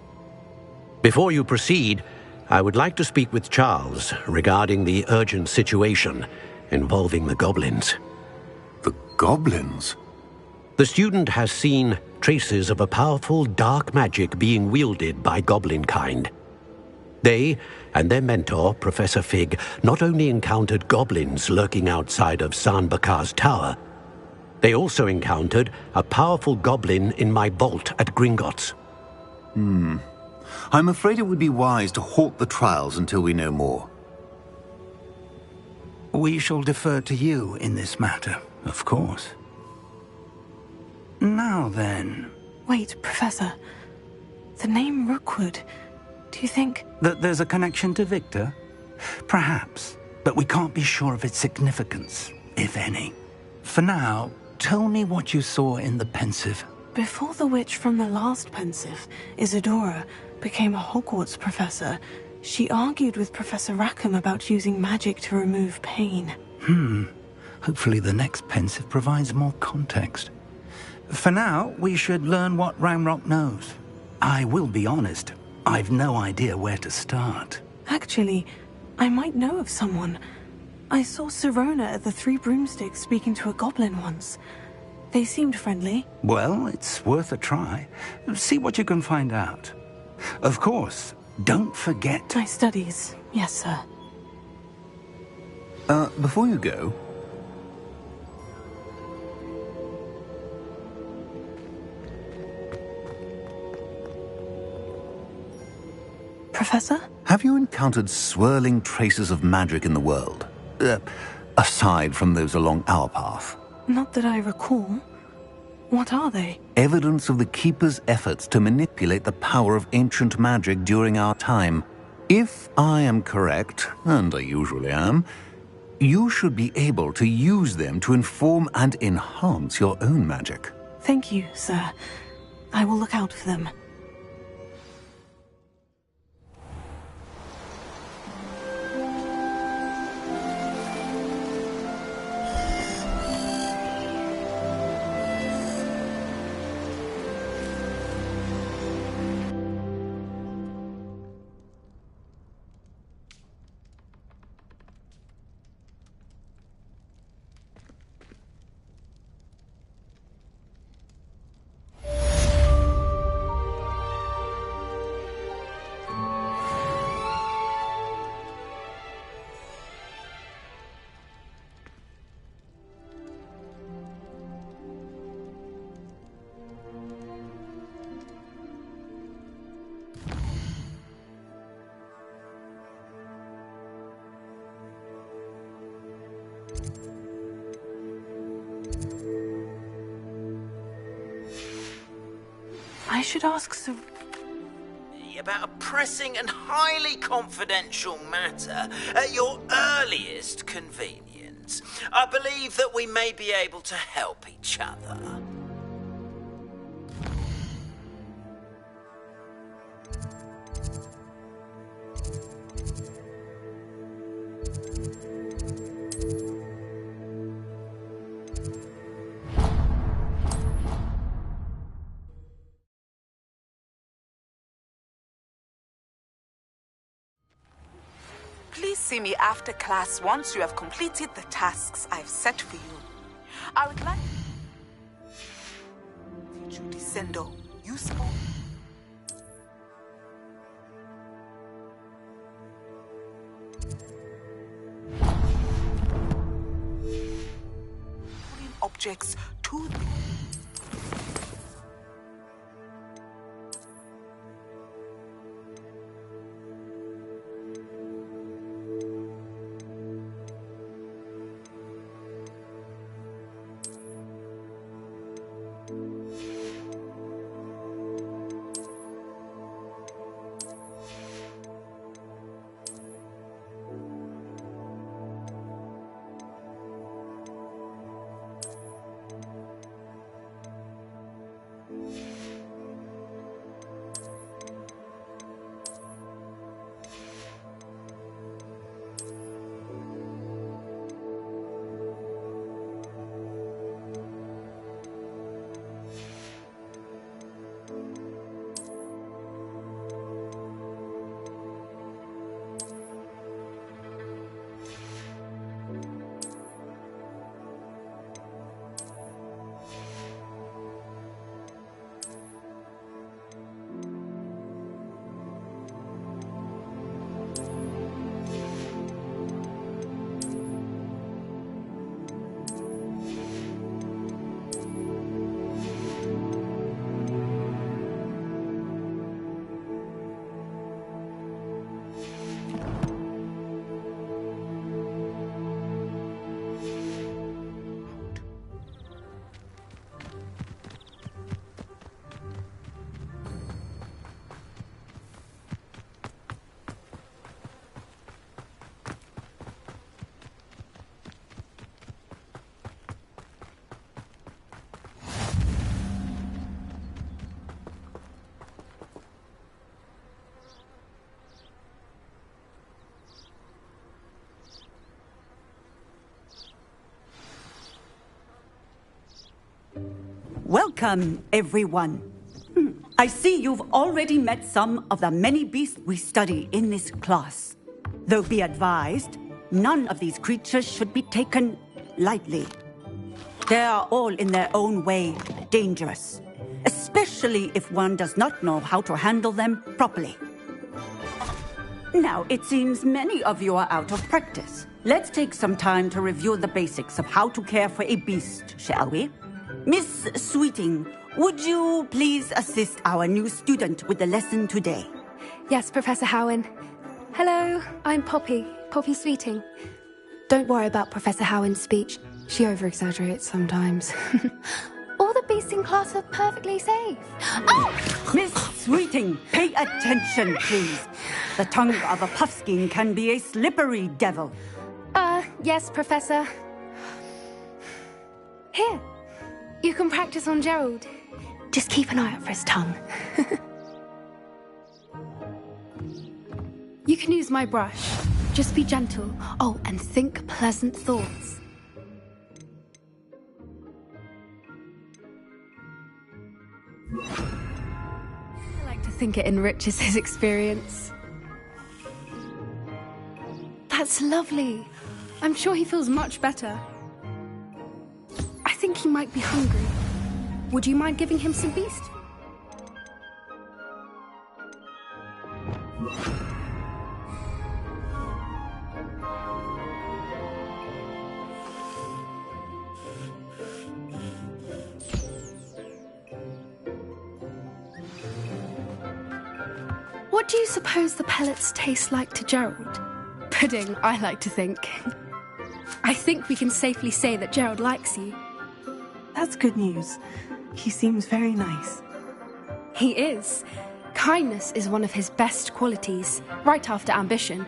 Before you proceed, I would like to speak with Charles regarding the urgent situation involving the goblins. The goblins? The student has seen traces of a powerful dark magic being wielded by goblin kind. They and their mentor, Professor Fig, not only encountered goblins lurking outside of San Bakar's tower, they also encountered a powerful goblin in my vault at Gringotts. I'm afraid it would be wise to halt the trials until we know more. We shall defer to you in this matter, of course. Now then... Wait, Professor. The name Rookwood. Do you think... that there's a connection to Victor? Perhaps, but we can't be sure of its significance, if any. For now, tell me what you saw in the Pensive. Before the witch from the last Pensive, Isadora, became a Hogwarts professor, she argued with Professor Rackham about using magic to remove pain. Hopefully the next Pensive provides more context. For now, we should learn what Ranrock knows. I will be honest, I've no idea where to start. Actually, I might know of someone. I saw Sirona at the Three Broomsticks speaking to a goblin once. They seemed friendly. Well, it's worth a try. See what you can find out. Of course, don't forget... My studies, yes, sir. Before you go... Professor? Have you encountered swirling traces of magic in the world? Aside from those along our path. Not that I recall. What are they? Evidence of the Keeper's efforts to manipulate the power of ancient magic during our time. If I am correct, and I usually am, you should be able to use them to inform and enhance your own magic. Thank you, sir. I will look out for them. I should ask Sir... About a pressing and highly confidential matter at your earliest convenience. I believe that we may be able to help each other. Please see me after class once you have completed the tasks I've set for you. I would like to teach you Descendo. Useful. Putting objects to the... Welcome, everyone. I see you've already met some of the many beasts we study in this class. Though be advised, none of these creatures should be taken lightly. They are all in their own way dangerous, especially if one does not know how to handle them properly. Now, it seems many of you are out of practice. Let's take some time to review the basics of how to care for a beast, shall we? Miss Sweeting, would you please assist our new student with the lesson today? Yes, Professor Howen. Hello, I'm Poppy Sweeting. Don't worry about Professor Howen's speech. She over-exaggerates sometimes. All the beasts in class are perfectly safe. Oh! Miss Sweeting, pay attention, please. The tongue of a puffskein can be a slippery devil. Yes, Professor. Here. You can practice on Gerald. Just keep an eye out for his tongue. You can use my brush. Just be gentle. Oh, and think pleasant thoughts. I like to think it enriches his experience. That's lovely. I'm sure he feels much better. I think he might be hungry. Would you mind giving him some beast? What do you suppose the pellets taste like to Gerald? Pudding, I like to think. I think we can safely say that Gerald likes you. That's good news. He seems very nice. He is. Kindness is one of his best qualities, right after ambition.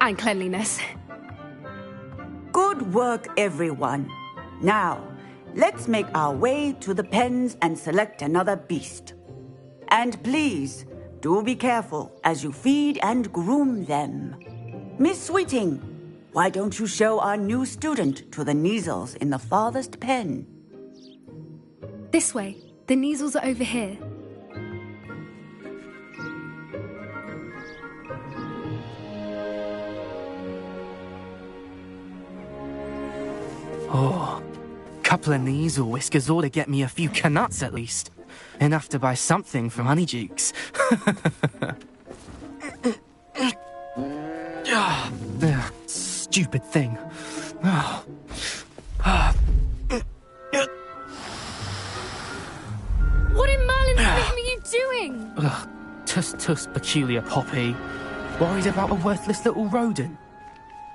And cleanliness. Good work, everyone. Now, let's make our way to the pens and select another beast. And please, do be careful as you feed and groom them. Miss Sweeting, why don't you show our new student to the Kneazles in the farthest pen? This way. The Kneazles are over here. Oh, couple of Kneazle whiskers ought to get me a few canuts at least. Enough to buy something from Honeydukes. Stupid thing. What in Merlin's name are you doing? Tuss, peculiar Poppy. Worried about a worthless little rodent.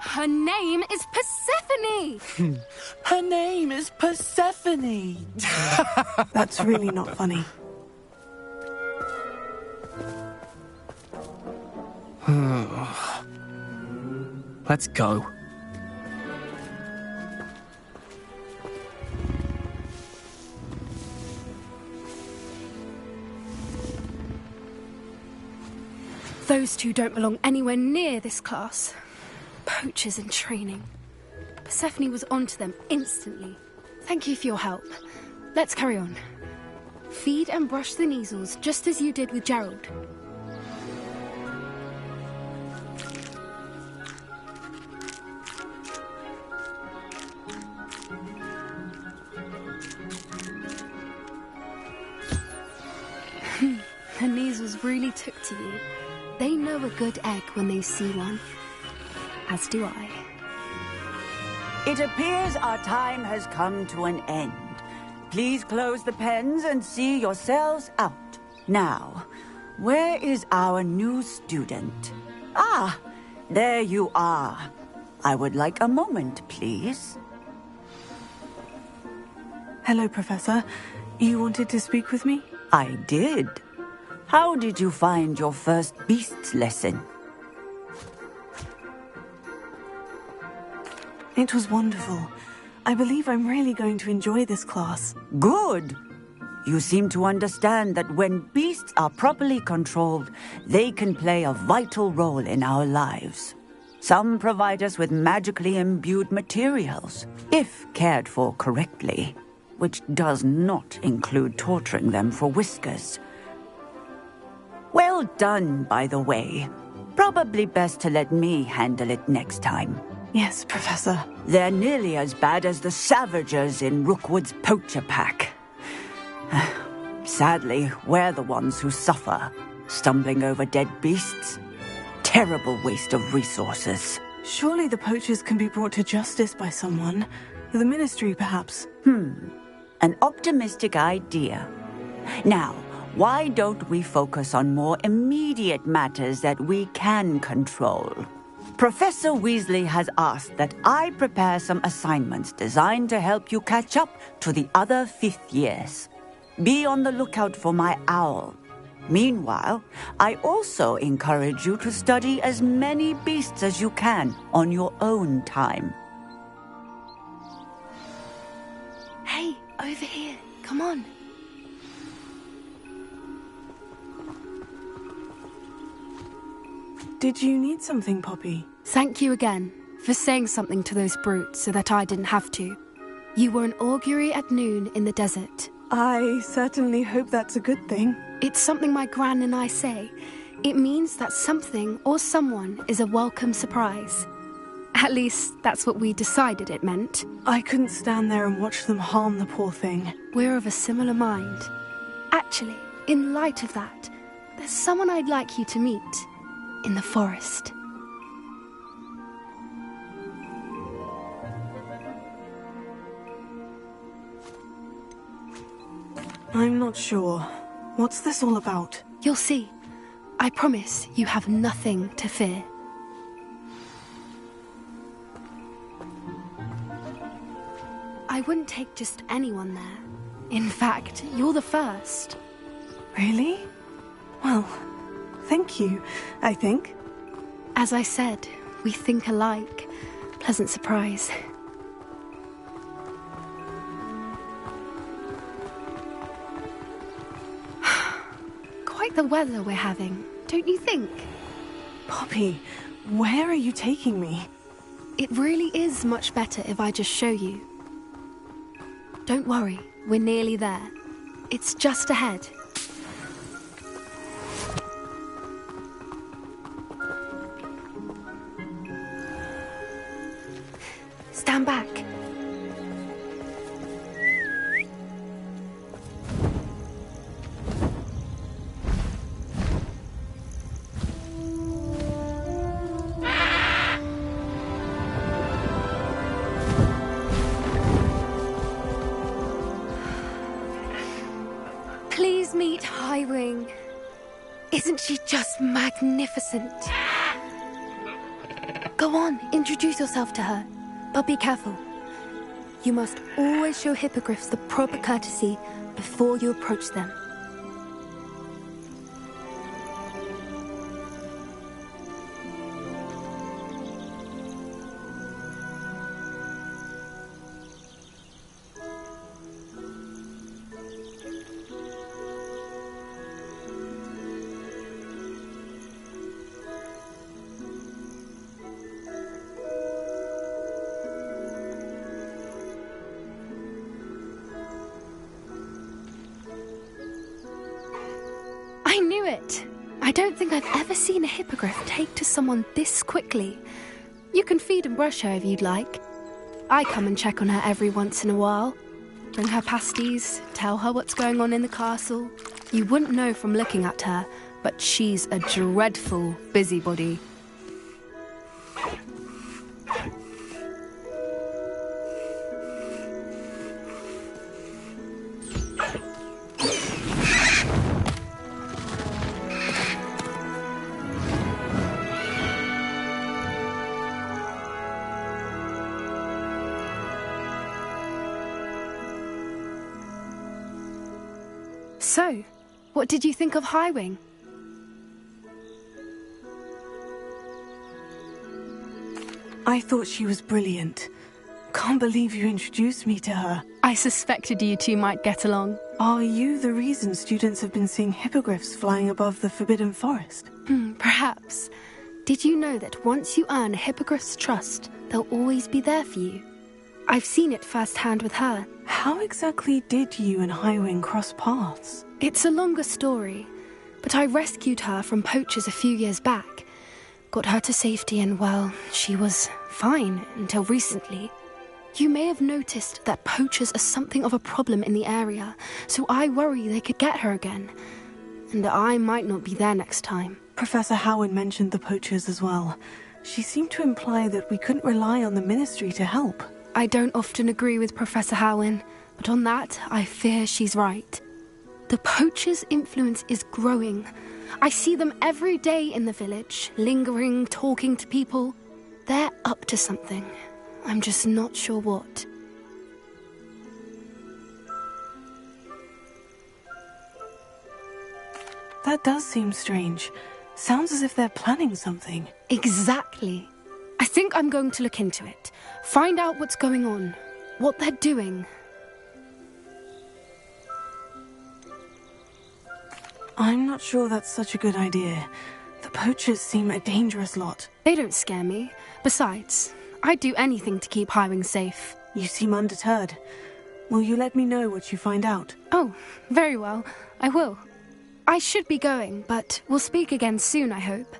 Her name is Persephone! Her name is Persephone! That's really not funny. Let's go. Those two don't belong anywhere near this class. Poachers in training. Persephone was onto them instantly. Thank you for your help. Let's carry on. Feed and brush the Kneazles just as you did with Gerald. The Kneazles really took to you. They know a good egg when they see one. As do I. It appears our time has come to an end. Please close the pens and see yourselves out. Now, where is our new student? Ah, there you are. I would like a moment, please. Hello, Professor. You wanted to speak with me? I did. How did you find your first beasts lesson? It was wonderful. I believe I'm really going to enjoy this class. Good. You seem to understand that when beasts are properly controlled, they can play a vital role in our lives. Some provide us with magically imbued materials, if cared for correctly, which does not include torturing them for whiskers. Well done, by the way. Probably best to let me handle it next time. Yes, Professor. They're nearly as bad as the Savagers in Rookwood's poacher pack. Sadly, we're the ones who suffer, stumbling over dead beasts. Terrible waste of resources. Surely the poachers can be brought to justice by someone. The Ministry, perhaps. An optimistic idea. Now, why don't we focus on more immediate matters that we can control? Professor Weasley has asked that I prepare some assignments designed to help you catch up to the other fifth years. Be on the lookout for my owl. Meanwhile, I also encourage you to study as many beasts as you can on your own time. Hey, over here. Come on. Did you need something, Poppy? Thank you again for saying something to those brutes so that I didn't have to. You were an augury at noon in the desert. I certainly hope that's a good thing. It's something my gran and I say. It means that something or someone is a welcome surprise. At least, that's what we decided it meant. I couldn't stand there and watch them harm the poor thing. We're of a similar mind. Actually, in light of that, there's someone I'd like you to meet. In the forest. I'm not sure. What's this all about? You'll see. I promise you have nothing to fear. I wouldn't take just anyone there. In fact, you're the first. Really? Well, thank you, I think. As I said, we think alike. Pleasant surprise. Quite the weather we're having, don't you think? Poppy, where are you taking me? It really is much better if I just show you. Don't worry, we're nearly there. It's just ahead. Stand back. Please meet Highwing. Isn't she just magnificent? Go on, introduce yourself to her. But be careful. You must always show hippogriffs the proper courtesy before you approach them. I knew it! I don't think I've ever seen a hippogriff take to someone this quickly. You can feed and brush her if you'd like. I come and check on her every once in a while. Bring her pasties, tell her what's going on in the castle. You wouldn't know from looking at her, but she's a dreadful busybody. So, what did you think of Highwing? I thought she was brilliant. Can't believe you introduced me to her. I suspected you two might get along. Are you the reason students have been seeing hippogriffs flying above the Forbidden Forest? Perhaps. Did you know that once you earn a hippogriff's trust, they'll always be there for you? I've seen it firsthand with her. How exactly did you and Highwing cross paths? It's a longer story, but I rescued her from poachers a few years back. Got her to safety and, well, she was fine until recently. You may have noticed that poachers are something of a problem in the area, so I worry they could get her again. And I might not be there next time. Professor Howard mentioned the poachers as well. She seemed to imply that we couldn't rely on the Ministry to help. I don't often agree with Professor Howin, but on that, I fear she's right. The poachers' influence is growing. I see them every day in the village, lingering, talking to people. They're up to something. I'm just not sure what. That does seem strange. Sounds as if they're planning something. Exactly. I think I'm going to look into it. Find out what's going on, what they're doing. I'm not sure that's such a good idea. The poachers seem a dangerous lot. They don't scare me. Besides, I'd do anything to keep Highwing safe. You seem undeterred. Will you let me know what you find out? Oh, very well. I will. I should be going, but we'll speak again soon, I hope.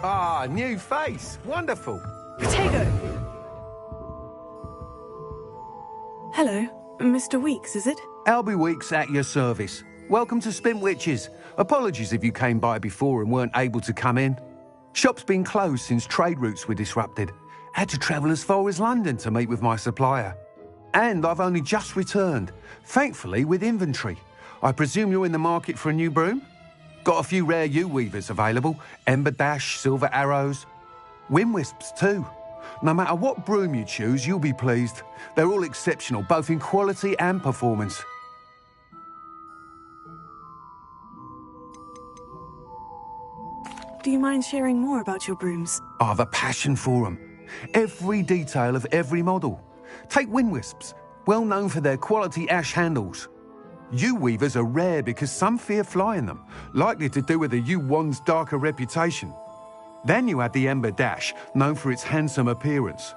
Ah, new face. Wonderful. Potato! Hello, Mr. Weeks, is it? Albie Weeks at your service. Welcome to Spintwitches. Apologies if you came by before and weren't able to come in. Shop's been closed since trade routes were disrupted. Had to travel as far as London to meet with my supplier. And I've only just returned, thankfully with inventory. I presume you're in the market for a new broom? Got a few rare U-weavers available. Ember Dash, Silver Arrows. Wind Wisps too. No matter what broom you choose, you'll be pleased. They're all exceptional, both in quality and performance. Do you mind sharing more about your brooms? I've a passion for them. Every detail of every model. Take Wind Wisps, well known for their quality ash handles. U-weavers are rare because some fear flying them, likely to do with the U-wand's darker reputation. Then you add the Ember Dash, known for its handsome appearance.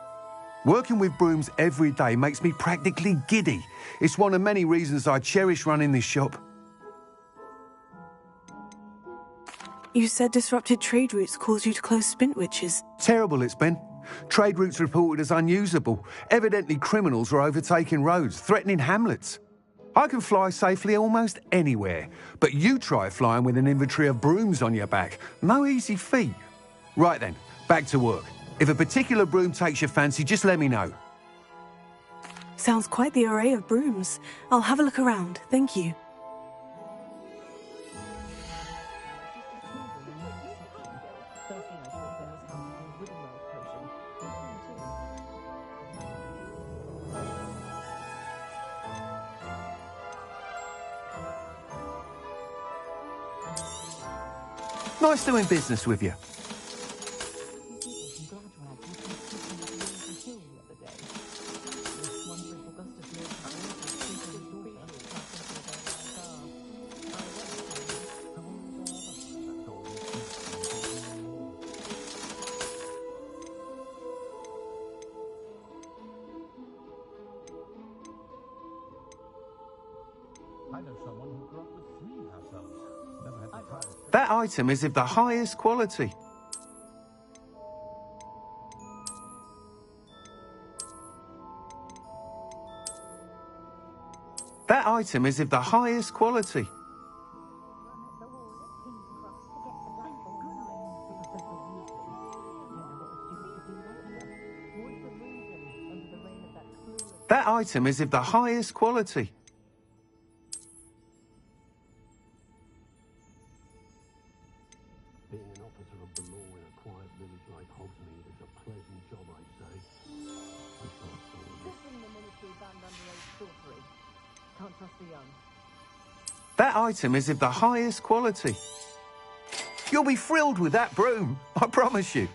Working with brooms every day makes me practically giddy. It's one of many reasons I cherish running this shop. You said disrupted trade routes caused you to close Spintwitches. Terrible it's been. Trade routes reported as unusable. Evidently criminals are overtaking roads, threatening hamlets. I can fly safely almost anywhere, but you try flying with an inventory of brooms on your back. No easy feat. Right then, back to work. If a particular broom takes your fancy, just let me know. Sounds quite the array of brooms. I'll have a look around, thank you. Nice doing business with you. That item is of the highest quality. That item is of the highest quality. That item is of the highest quality. Being an officer of the law in a quiet village like Hogsmeade is a pleasant job, I'd say. That item is of the highest quality. You'll be thrilled with that broom, I promise you.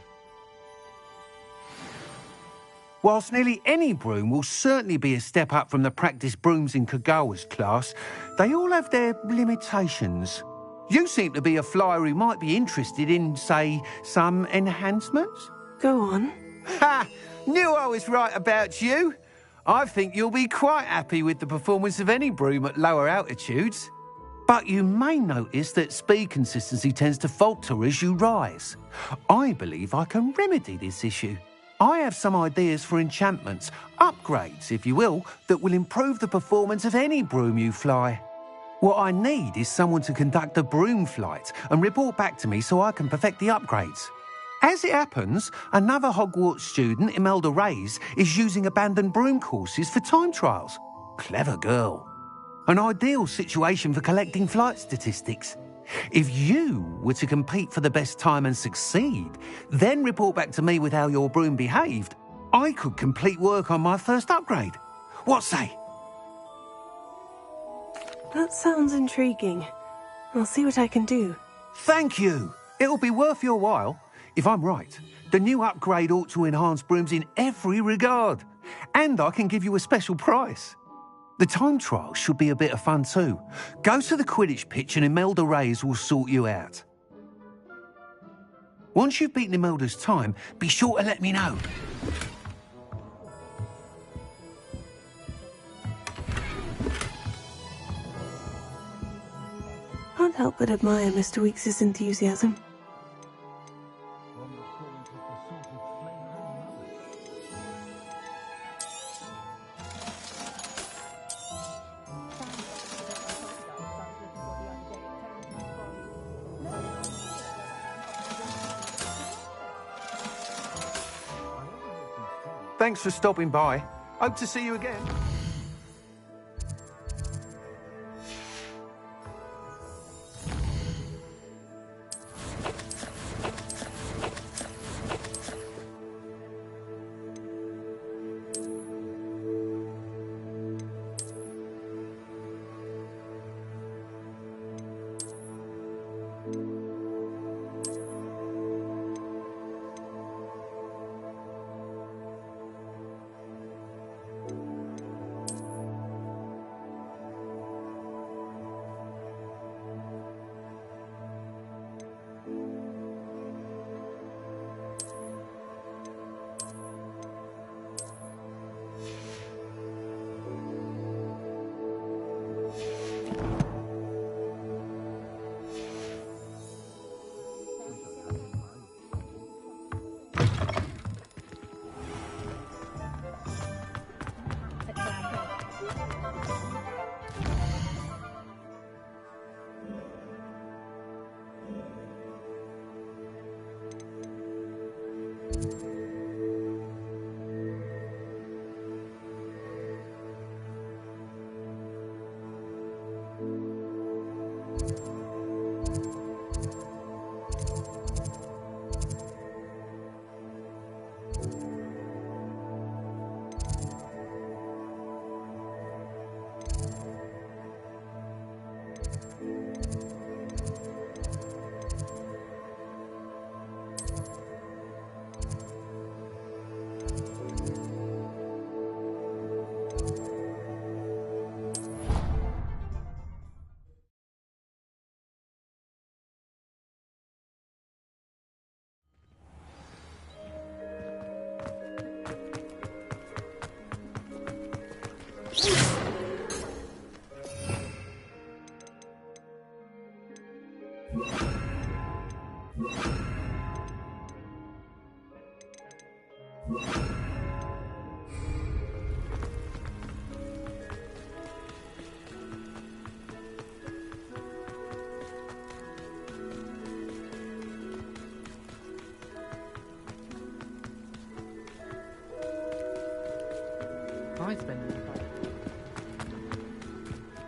Whilst nearly any broom will certainly be a step up from the practice brooms in Kagawa's class, they all have their limitations. You seem to be a flyer who might be interested in, say, some enhancements? Go on. Ha! Knew I was right about you. I think you'll be quite happy with the performance of any broom at lower altitudes. But you may notice that speed consistency tends to falter as you rise. I believe I can remedy this issue. I have some ideas for enchantments, upgrades, if you will, that will improve the performance of any broom you fly. What I need is someone to conduct a broom flight and report back to me so I can perfect the upgrades. As it happens, another Hogwarts student, Imelda Reyes, is using abandoned broom courses for time trials. Clever girl. An ideal situation for collecting flight statistics. If you were to compete for the best time and succeed, then report back to me with how your broom behaved, I could complete work on my first upgrade. What say? That sounds intriguing. I'll see what I can do. Thank you. It'll be worth your while. If I'm right, the new upgrade ought to enhance brooms in every regard. And I can give you a special price. The time trial should be a bit of fun too. Go to the Quidditch pitch and Imelda Reyes will sort you out. Once you've beaten Imelda's time, be sure to let me know. Can't help but admire Mr. Weeks' enthusiasm. Thanks for stopping by. Hope to see you again.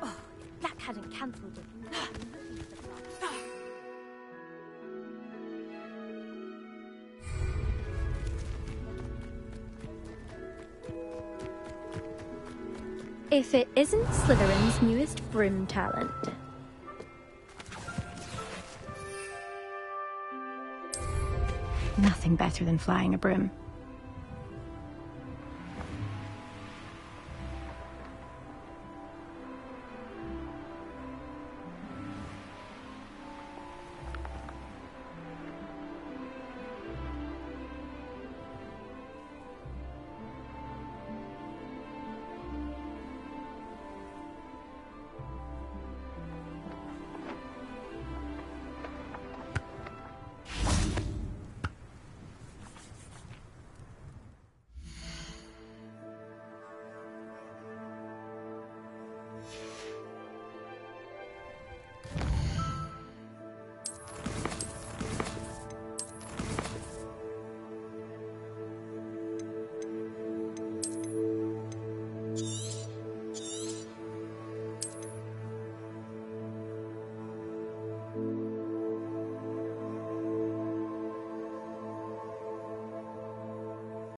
Oh, Black hadn't cancelled it. If it isn't Slytherin's newest broom talent. Nothing better than flying a broom.